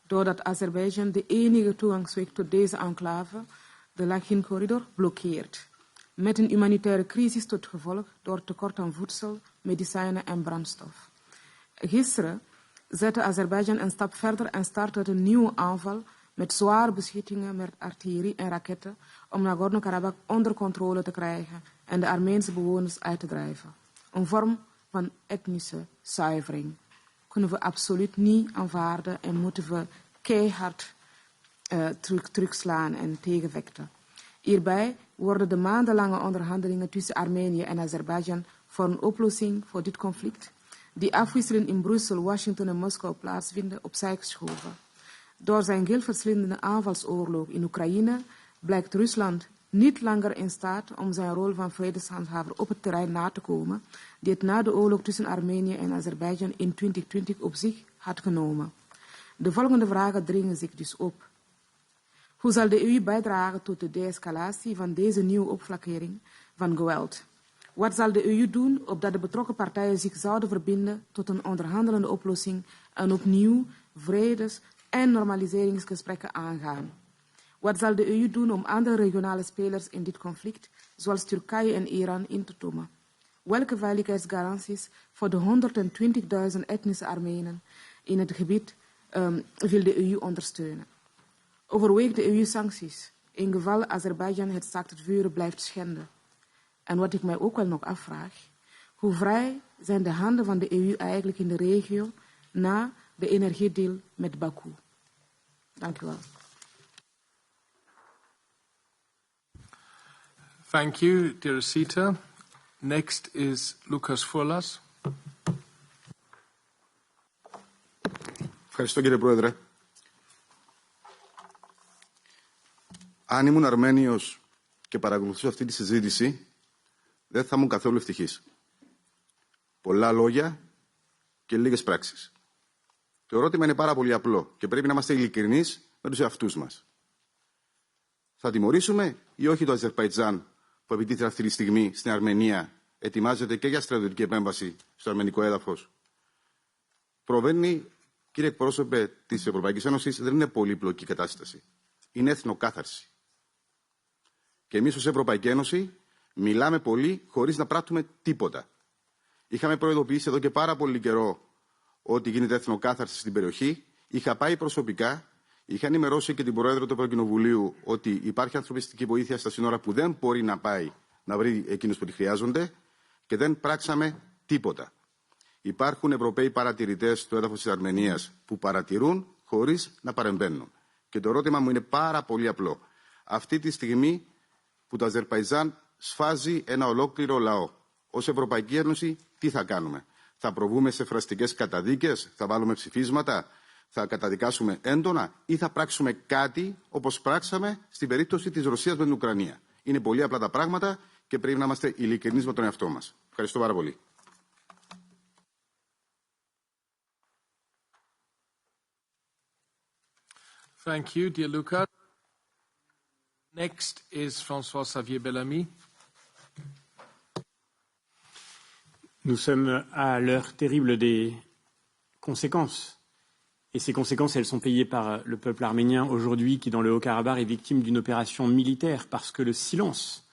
doordat Azerbeidzjan de enige toegangsweg tot deze enclave, de Lachin-corridor, blokkeert. Met een humanitaire crisis tot gevolg door tekort aan voedsel, medicijnen en brandstof. Gisteren zette Azerbeidzjan een stap verder en startte een nieuwe aanval met zware beschietingen met artillerie en raketten om Nagorno-Karabakh onder controle te krijgen en de Armeense bewoners uit te drijven. Een vorm van etnische zuivering kunnen we absoluut niet aanvaarden en moeten we keihard terugslaan en tegenvechten. Hierbij worden de maandenlange onderhandelingen tussen Armenië en Azerbeidzjan voor een oplossing voor dit conflict, die afwisselend in Brussel, Washington en Moskou plaatsvinden, opzij geschoven. Door zijn gilverslindende aanvalsoorlog in Oekraïne blijkt Rusland niet langer in staat om zijn rol van vredeshandhaver op het terrein na te komen, die het na de oorlog tussen Armenië en Azerbeidzjan in 2020 op zich had genomen. De volgende vragen dringen zich dus op. Hoe zal de EU bijdragen tot de de-escalatie van deze nieuwe opflakkering van geweld? Wat zal de EU doen opdat de betrokken partijen zich zouden verbinden tot een onderhandelende oplossing en opnieuw vredes- en normaliseringsgesprekken aangaan? Wat zal de EU doen om andere regionale spelers in dit conflict, zoals Turkije en Iran, in te tomen? welke veiligheidsgaranties voor de 120.000 etnische Armenen in het gebied wil de EU ondersteunen? Overweegt de EU sancties in geval Azerbeidzjan het staakt het vuren blijft schenden? En wat ik mij ook wel nog afvraag, hoe vrij zijn de handen van de EU eigenlijk in de regio na de energiedeal met Baku? Dank u wel. Thank you, dear Sita. Next is Lucas Foulas. Ευχαριστώ κύριε Πρόεδρε. Αν ήμουν Αρμένιος και παρακολουθούσα αυτή τη συζήτηση, δεν θα ήμουν καθόλου ευτυχής. Πολλά λόγια και λίγες πράξεις. Το ερώτημα είναι πάρα πολύ απλό και πρέπει να είμαστε ειλικρινείς με τους εαυτούς μας. Θα τιμωρήσουμε ή όχι το Αζερμπαϊτζάν που επιτίθεται αυτή τη στιγμή στην Αρμενία, ετοιμάζεται και για στρατιωτική επέμβαση στο αρμενικό έδαφος? Προβαίνει, κύριε εκπρόσωπε της Ευρωπαϊκής Ένωσης, δεν είναι πολύπλοκη κατάσταση. Είναι εθνοκάθαρση. Και εμείς ως Ευρωπαϊκή Ένωση μιλάμε πολύ χωρίς να πράττουμε τίποτα. Είχαμε προειδοποιήσει εδώ και πάρα πολύ καιρό ότι γίνεται εθνοκάθαρση στην περιοχή. Είχα πάει προσωπικά, είχα ενημερώσει και την Πρόεδρο του Ευρωκοινοβουλίου ότι υπάρχει ανθρωπιστική βοήθεια στα σύνορα που δεν μπορεί να πάει να βρει εκείνους που τη χρειάζονται και δεν πράξαμε τίποτα. Υπάρχουν Ευρωπαίοι παρατηρητές στο έδαφος της Αρμενίας που παρατηρούν χωρίς να παρεμβαίνουν. Και το ερώτημα μου είναι πάρα πολύ απλό. Αυτή τη στιγμή που το Αζερμπαϊτζάν σφάζει ένα ολόκληρο λαό, ως Ευρωπαϊκή Ένωση τι θα κάνουμε? Θα προβούμε σε φραστικές καταδίκες, θα βάλουμε ψηφίσματα, θα καταδικάσουμε έντονα ή θα πράξουμε κάτι όπως πράξαμε στην περίπτωση της Ρωσίας με την Ουκρανία? Είναι πολύ απλά τα πράγματα και πρέπει να είμαστε ειλικρινείς με τον εαυτό μας. Ευχαριστώ πάρα πολύ. Thank you, dear Luca. Next is François-Xavier Bellamy. Nous sommes à l'heure terrible des conséquences. Et ces conséquences, elles sont payées par le peuple arménien aujourd'hui qui, dans le Haut-Karabakh, est victime d'une opération militaire parce que le silence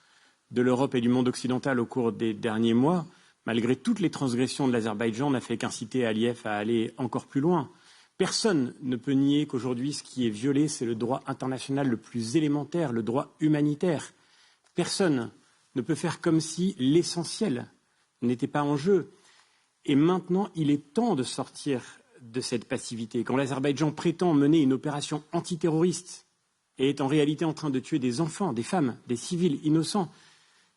de l'Europe et du monde occidental au cours des derniers mois, malgré toutes les transgressions de l'Azerbaïdjan, n'a fait qu'inciter Aliyev à aller encore plus loin. Personne ne peut nier qu'aujourd'hui, ce qui est violé, c'est le droit international le plus élémentaire, le droit humanitaire. Personne ne peut faire comme si l'essentiel n'était pas en jeu. Et maintenant, il est temps de sortir de cette passivité. Quand l'Azerbaïdjan prétend mener une opération antiterroriste et est en réalité en train de tuer des enfants, des femmes, des civils innocents,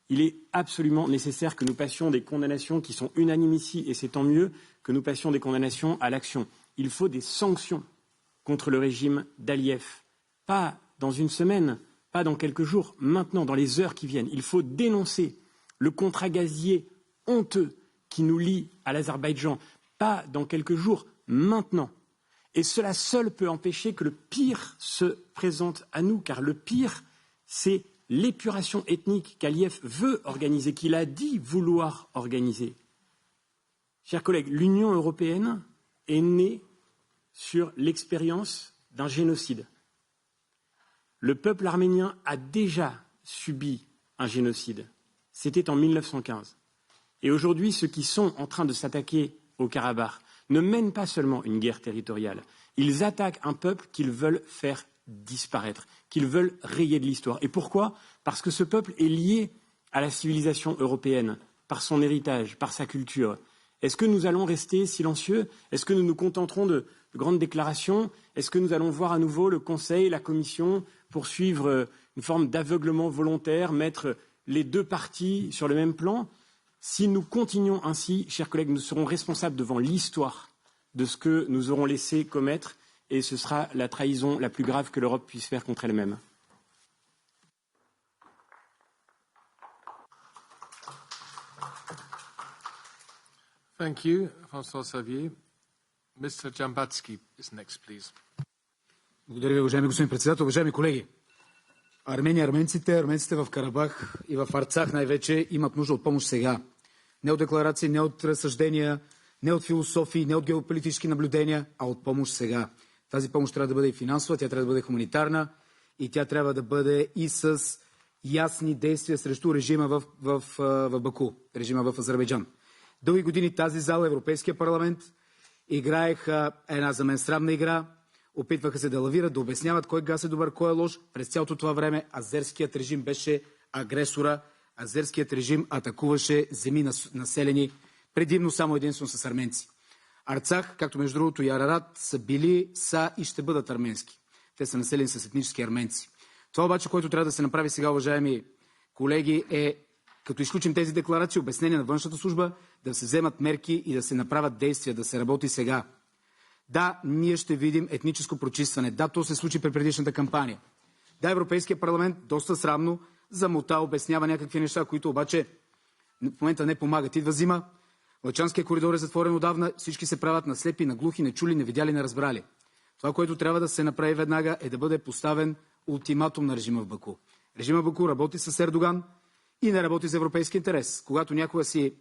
il est absolument nécessaire que nous passions des condamnations qui sont unanimes ici, et c'est tant mieux que nous passions des condamnations à l'action. Il faut des sanctions contre le régime d'Aliyev. Pas dans une semaine, pas dans quelques jours, maintenant, dans les heures qui viennent. Il faut dénoncer le contrat gazier honteux qui nous lie à l'Azerbaïdjan. Pas dans quelques jours, maintenant. Et cela seul peut empêcher que le pire se présente à nous, car le pire, c'est l'épuration ethnique qu'Aliyev veut organiser, qu'il a dit vouloir organiser. Chers collègues, l'Union européenne est née sur l'expérience d'un génocide. Le peuple arménien a déjà subi un génocide. C'était en 1915. Et aujourd'hui, ceux qui sont en train de s'attaquer au Karabakh ne mènent pas seulement une guerre territoriale. Ils attaquent un peuple qu'ils veulent faire disparaître, qu'ils veulent rayer de l'histoire. Et pourquoi? Parce que ce peuple est lié à la civilisation européenne, par son héritage, par sa culture. Est-ce que nous allons rester silencieux? Est-ce que nous nous contenterons de grandes déclarations? Est-ce que nous allons voir à nouveau le Conseil, la Commission poursuivre une forme d'aveuglement volontaire, mettre les deux parties sur le même plan? Si nous continuons ainsi, chers collègues, nous serons responsables devant l'histoire de ce que nous aurons laissé commettre, et ce sera la trahison la plus grave que l'Europe puisse faire contre elle-même. Thank you, François-Xavier. Mr. Jambatsky is next, please. Благодаря ви, уважаеми господин председател. Уважаеми колеги, Армения, арменците в Карабах и в Арцах най-вече имат нужда от помощ сега. Не от декларации, не от разсъждения, не от философии, не от геополитически наблюдения, а от помощ сега. Тази помощ трябва да бъде и финансова, тя трябва да бъде хуманитарна и тя трябва да бъде и с ясни действия срещу режима в Баку, режима в Азербайджан. Дълги години тази зала, Европейския парламент, играеха една за мен срамна игра, опитваха се да лавират, да обясняват кой газ е добър, кой е лош. През цялото това време азерският режим беше агресора, азерският режим атакуваше земи населени предимно само единствено с арменци. Арцах, както между другото и Арарат, са били, са и ще бъдат арменски. Те са населени с етнически арменци. Това обаче, което трябва да се направи сега, уважаеми колеги, е, като изключим тези декларации, обяснения на външната служба, да се вземат мерки и да се направят действия, да се работи сега. Да, ние ще видим етническо прочистване. Да, то се случи при предишната кампания. Да, Европейския парламент доста срамно замота, обяснява някакви неща, които обаче в момента не помагат. Идва зима, Лъчанския коридор е затворен отдавна, всички се правят на слепи, на глухи, не чули, не видяли, не разбрали. Това, което трябва да се направи веднага, е да бъде поставен ултиматум на режима в Баку. Режима в Баку работи с Ердоган и не работи за европейски интерес. Когато някога си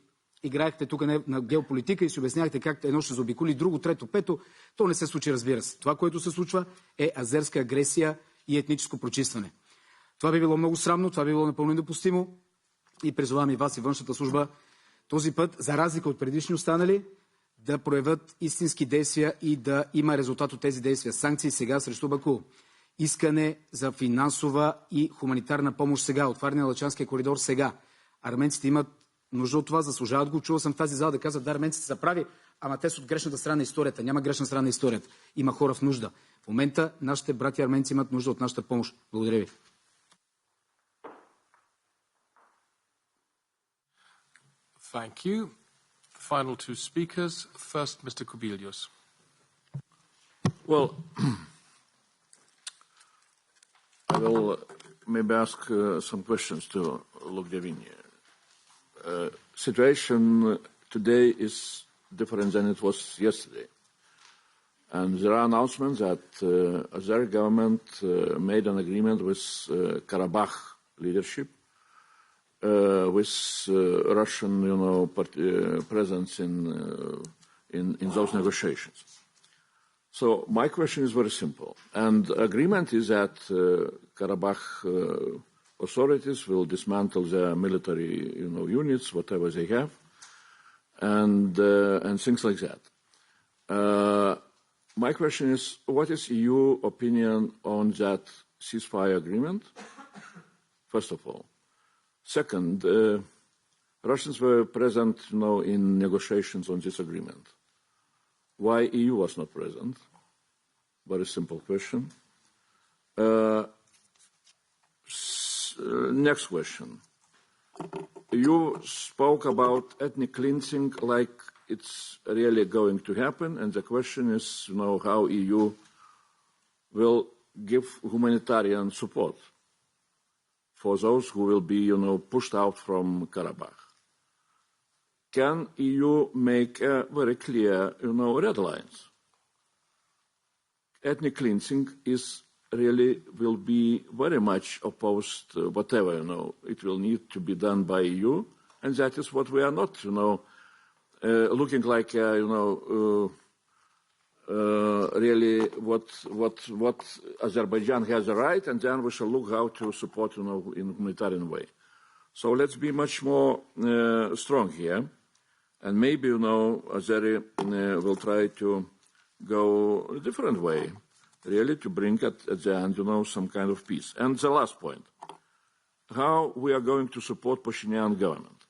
играехте тук на геополитика и си обяснявахте как едно ще заобиколи друго, трето, пето, то не се случи, разбира се. Това, което се случва, е азерска агресия и етническо прочистване. Това би било много срамно, това би било напълно недопустимо и призовавам и вас и външната служба този път, за разлика от предишни останали, да проявят истински действия и да има резултат от тези действия. Санкции сега срещу Баку. Искане за финансова и хуманитарна помощ сега. Отваряне на Лъчанския коридор сега. Арменците имат нужда от това, заслужават го. Чувал съм в тази зала да казват, да, арменците са прави, ама те са от грешната страна на историята. Няма грешна страна на историята. Има хора в нужда. В момента нашите брати арменци имат нужда от нашата помощ. Благодаря ви. Thank you. Final two speakers. First, Mr. Kubilius. Well, I will maybe ask some questions to Lugdevini. Situation today is different than it was yesterday. And there are announcements that Azeri government made an agreement with Karabakh leadership with Russian, presence in those negotiations. So my question is very simple. And agreement is that Karabakh authorities will dismantle their military, units, whatever they have, and things like that. My question is, what is EU opinion on that ceasefire agreement? First of all. Second, Russians were present, in negotiations on this agreement. Why EU was not present? Very simple question. Next question. You spoke about ethnic cleansing like it's really going to happen, and the question is, how EU will give humanitarian support for those who will be, pushed out from Karabakh. Can EU make very clear, red lines? Ethnic cleansing will be very much opposed, whatever, it will need to be done by EU, and that is what we are not, looking like, really what Azerbaijan has a right, and then we shall look how to support, in a humanitarian way. So let's be much more strong here, and maybe, Azeri will try to go a different way, really to bring at the end, some kind of peace. And the last point, how we are going to support Pashinyan government.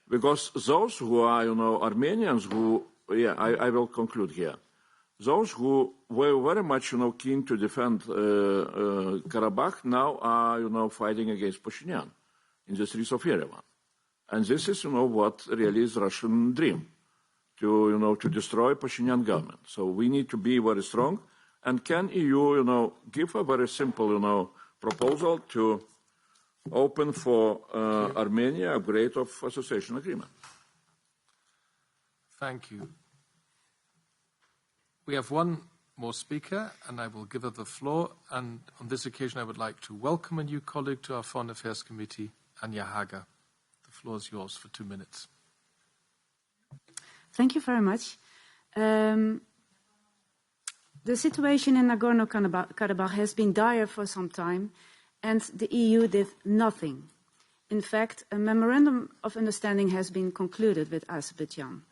Because those who are, Armenians who, I will conclude here. Those who were very much, keen to defend Karabakh now are, fighting against Pashinyan in the streets of Yerevan. And this is, what really is Russian dream, to destroy Pashinyan government. So we need to be very strong. And can EU, give a very simple, proposal to open for Armenia a upgrade of association agreement? Thank you. We have one more speaker, and I will give her the floor. And on this occasion, I would like to welcome a new colleague to our Foreign Affairs Committee, Anja Hager. The floor is yours for 2 minutes. Thank you very much. The situation in Nagorno-Karabakh has been dire for some time, and the EU did nothing. In fact, a memorandum of understanding has been concluded with Azerbaijan.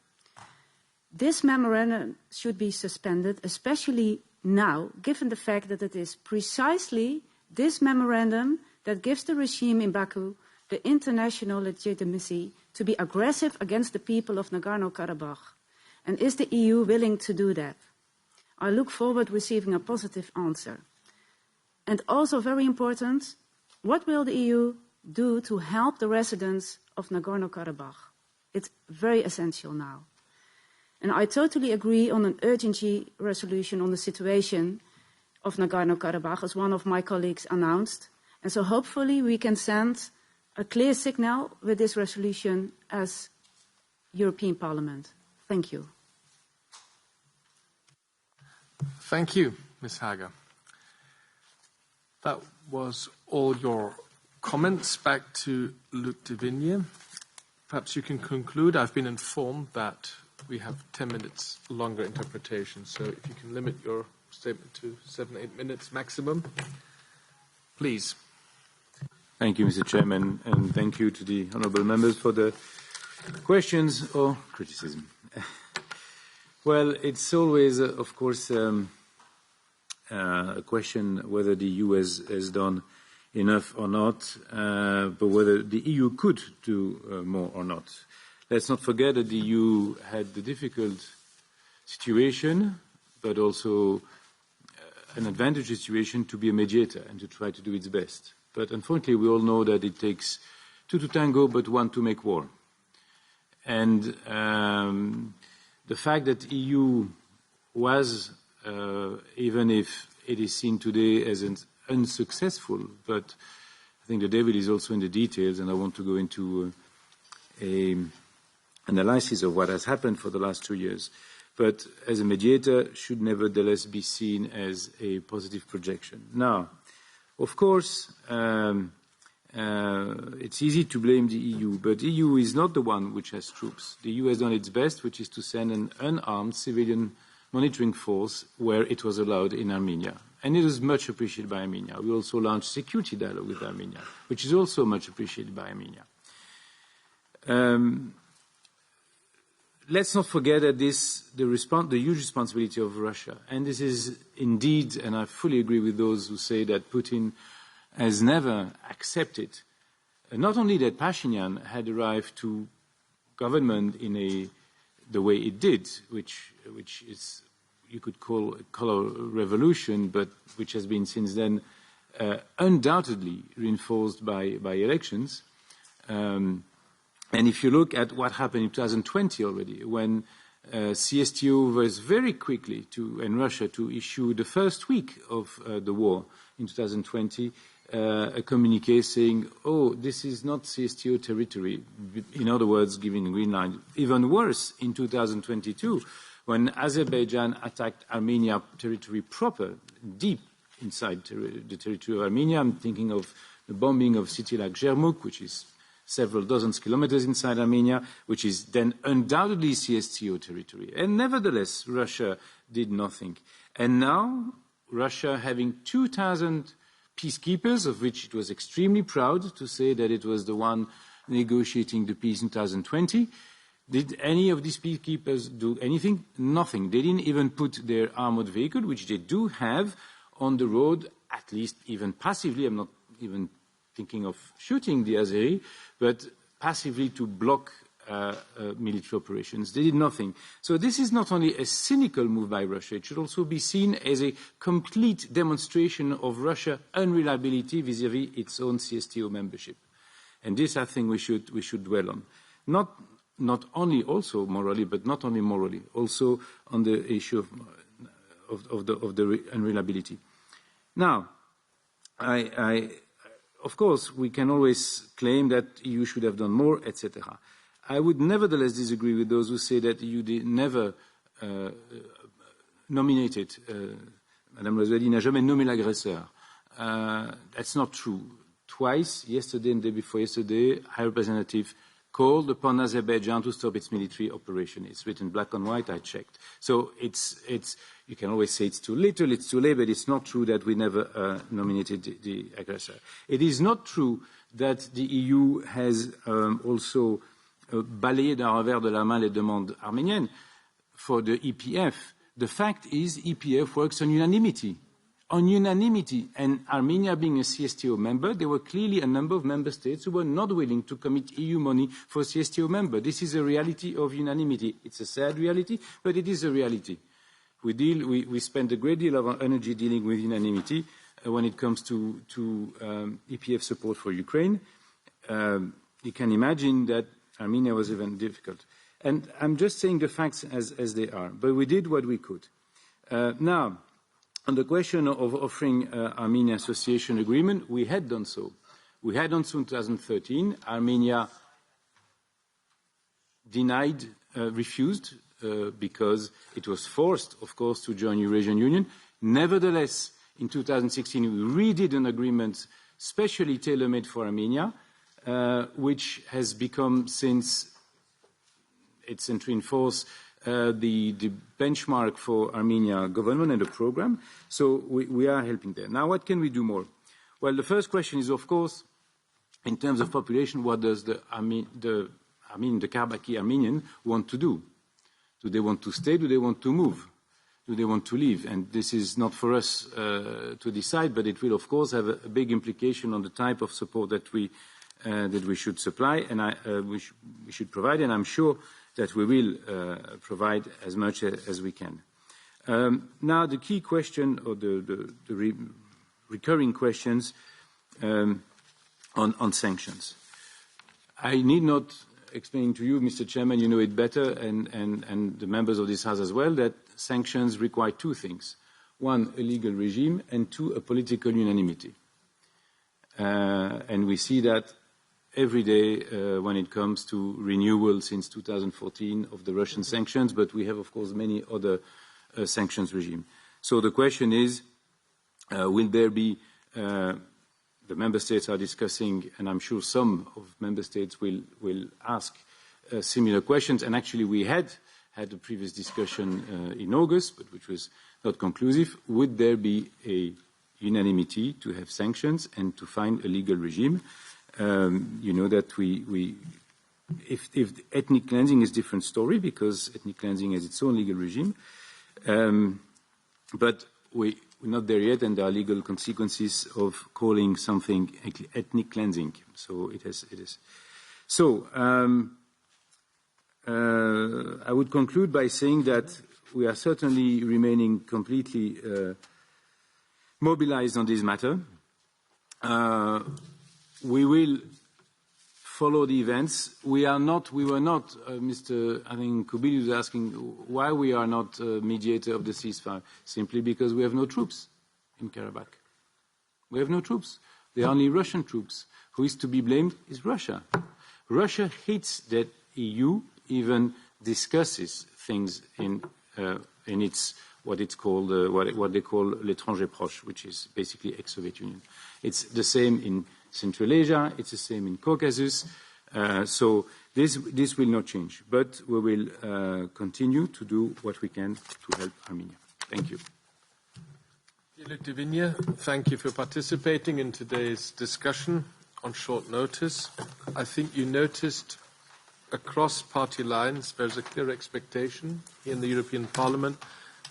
This memorandum should be suspended, especially now, given the fact that it is precisely this memorandum that gives the regime in Baku the international legitimacy to be aggressive against the people of Nagorno-Karabakh. And is the EU willing to do that? I look forward to receiving a positive answer. And also very important, what will the EU do to help the residents of Nagorno-Karabakh? It's very essential now. And I totally agree on an urgency resolution on the situation of Nagorno-Karabakh, as one of my colleagues announced. And so hopefully we can send a clear signal with this resolution as European Parliament. Thank you. Thank you, Ms. Hager. That was all your comments. Back to Luc de Vigne. Perhaps you can conclude. I've been informed that we have 10 minutes longer interpretation, so if you can limit your statement to 7-8 minutes maximum, please. Thank you, Mr. Chairman, and thank you to the honourable members for the questions or criticism. Well, it's always, of course, a question whether the EU has done enough or not, but whether the EU could do more or not. Let's not forget that the EU had the difficult situation, but also an advantageous situation to be a mediator and to try to do its best. But unfortunately, we all know that it takes two to tango, but one to make war. And the fact that the EU was, even if it is seen today as an unsuccessful, but I think the devil is also in the details, and I want to go into an analysis of what has happened for the last 2 years. But as a mediator, should nevertheless be seen as a positive projection. Now, of course, it's easy to blame the EU, but the EU is not the one which has troops. The EU has done its best, which is to send an unarmed civilian monitoring force where it was allowed in Armenia. And it is much appreciated by Armenia. We also launched security dialogue with Armenia, which is also much appreciated by Armenia. Let's not forget that the huge responsibility of Russia, and this is indeed, and I fully agree with those who say that Putin has never accepted, not only that Pashinyan had arrived to government in the way it did, which is, you could call a color revolution, but which has been since then undoubtedly reinforced by elections. And if you look at what happened in 2020 already, when CSTO was very quickly in Russia to issue the first week of the war in 2020, a communique saying, oh, this is not CSTO territory. In other words, giving a green line. Even worse, in 2022, when Azerbaijan attacked Armenia territory proper, deep inside the territory of Armenia. I'm thinking of the bombing of a city like Zhermuk, which is several dozens kilometers inside Armenia, which is then undoubtedly CSTO territory. And nevertheless, Russia did nothing. And now, Russia having 2,000 peacekeepers, of which it was extremely proud to say that it was the one negotiating the peace in 2020. Did any of these peacekeepers do anything? Nothing. They didn't even put their armored vehicle, which they do have, on the road, at least even passively. I'm not even thinking of shooting the Azeri, but passively to block military operations. They did nothing. So this is not only a cynical move by Russia, it should also be seen as a complete demonstration of Russia's unreliability vis-à-vis its own CSTO membership. And this, I think, we should dwell on. Not only also morally, but not only morally, also on the issue of the unreliability. Now, of course, we can always claim that the EU should have done more, etc. I would nevertheless disagree with those who say that the EU never nominated, Madame Roswelli n'a jamais nommé l'agresseur. That's not true. Twice, yesterday and the day before yesterday, High Representative called upon Azerbaijan to stop its military operation. It's written black on white, I checked. So you can always say it's too little, it's too late, but it's not true that we never nominated the aggressor. It is not true that the EU has also balayé d'un revers de la main les demandes arméniennes for the EPF. The fact is EPF works on unanimity. On unanimity, and Armenia being a CSTO member, there were clearly a number of member states who were not willing to commit EU money for a CSTO member. This is a reality of unanimity. It's a sad reality, but it is a reality. We spend a great deal of our energy dealing with unanimity when it comes to EPF support for Ukraine. You can imagine that Armenia was even difficult. And I'm just saying the facts as they are, but we did what we could. Now, on the question of offering Armenia association agreement, we had done so. We had done so in 2013. Armenia denied, refused, because it was forced, of course, to join Eurasian Union. Nevertheless, in 2016, we redid an agreement specially tailor-made for Armenia, which has become, since its entry in force, the benchmark for Armenia government and the program. So we are helping there. Now, what can we do more? Well, the first question is, of course, in terms of population, what does the Karabakhi Armenian want to do? Do they want to stay? Do they want to move? Do they want to leave? And this is not for us to decide, but it will, of course, have a big implication on the type of support that we should supply and we should provide. And I'm sure that we will provide as much as we can. Now, the key question, or the recurring questions on sanctions. I need not explain to you, Mr. Chairman, you know it better, and the members of this House as well, that sanctions require two things. One, a legal regime, and two, a political unanimity. And we see that every day when it comes to renewal since 2014 of the Russian sanctions, but we have, of course, many other sanctions regimes. So the question is, will there be, the member states are discussing, and I'm sure some of member states will ask similar questions, and actually we had a previous discussion in August, but which was not conclusive. Would there be a unanimity to have sanctions and to find a legal regime? You know that if ethnic cleansing is a different story, because ethnic cleansing has its own legal regime, but we're not there yet, and there are legal consequences of calling something ethnic cleansing. So it is. So I would conclude by saying that we are certainly remaining completely mobilized on this matter. We will follow the events. We were not, Mr. I think Kubilius was asking why we are not mediator of the ceasefire. Simply because we have no troops in Karabakh. We have no troops. There are only Russian troops. Who is to be blamed is Russia. Russia hates that EU even discusses things in its what they call l'étranger proche, which is basically ex-Soviet Union. It's the same in Central Asia, it's the same in Caucasus. So this will not change, but we will continue to do what we can to help Armenia. Thank you. Luc de Vigne, thank you for participating in today's discussion on short notice. I think you noticed across party lines there's a clear expectation in the European Parliament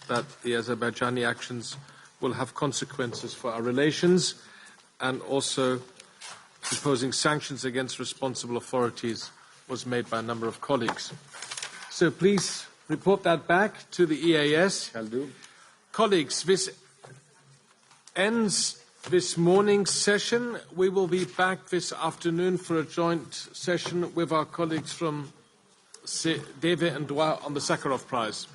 that the Azerbaijani actions will have consequences for our relations, and also imposing sanctions against responsible authorities was made by a number of colleagues. So please report that back to the EAS. I'll do. Colleagues, this ends this morning's session. We will be back this afternoon for a joint session with our colleagues from DEVE and DOA on the Sakharov Prize.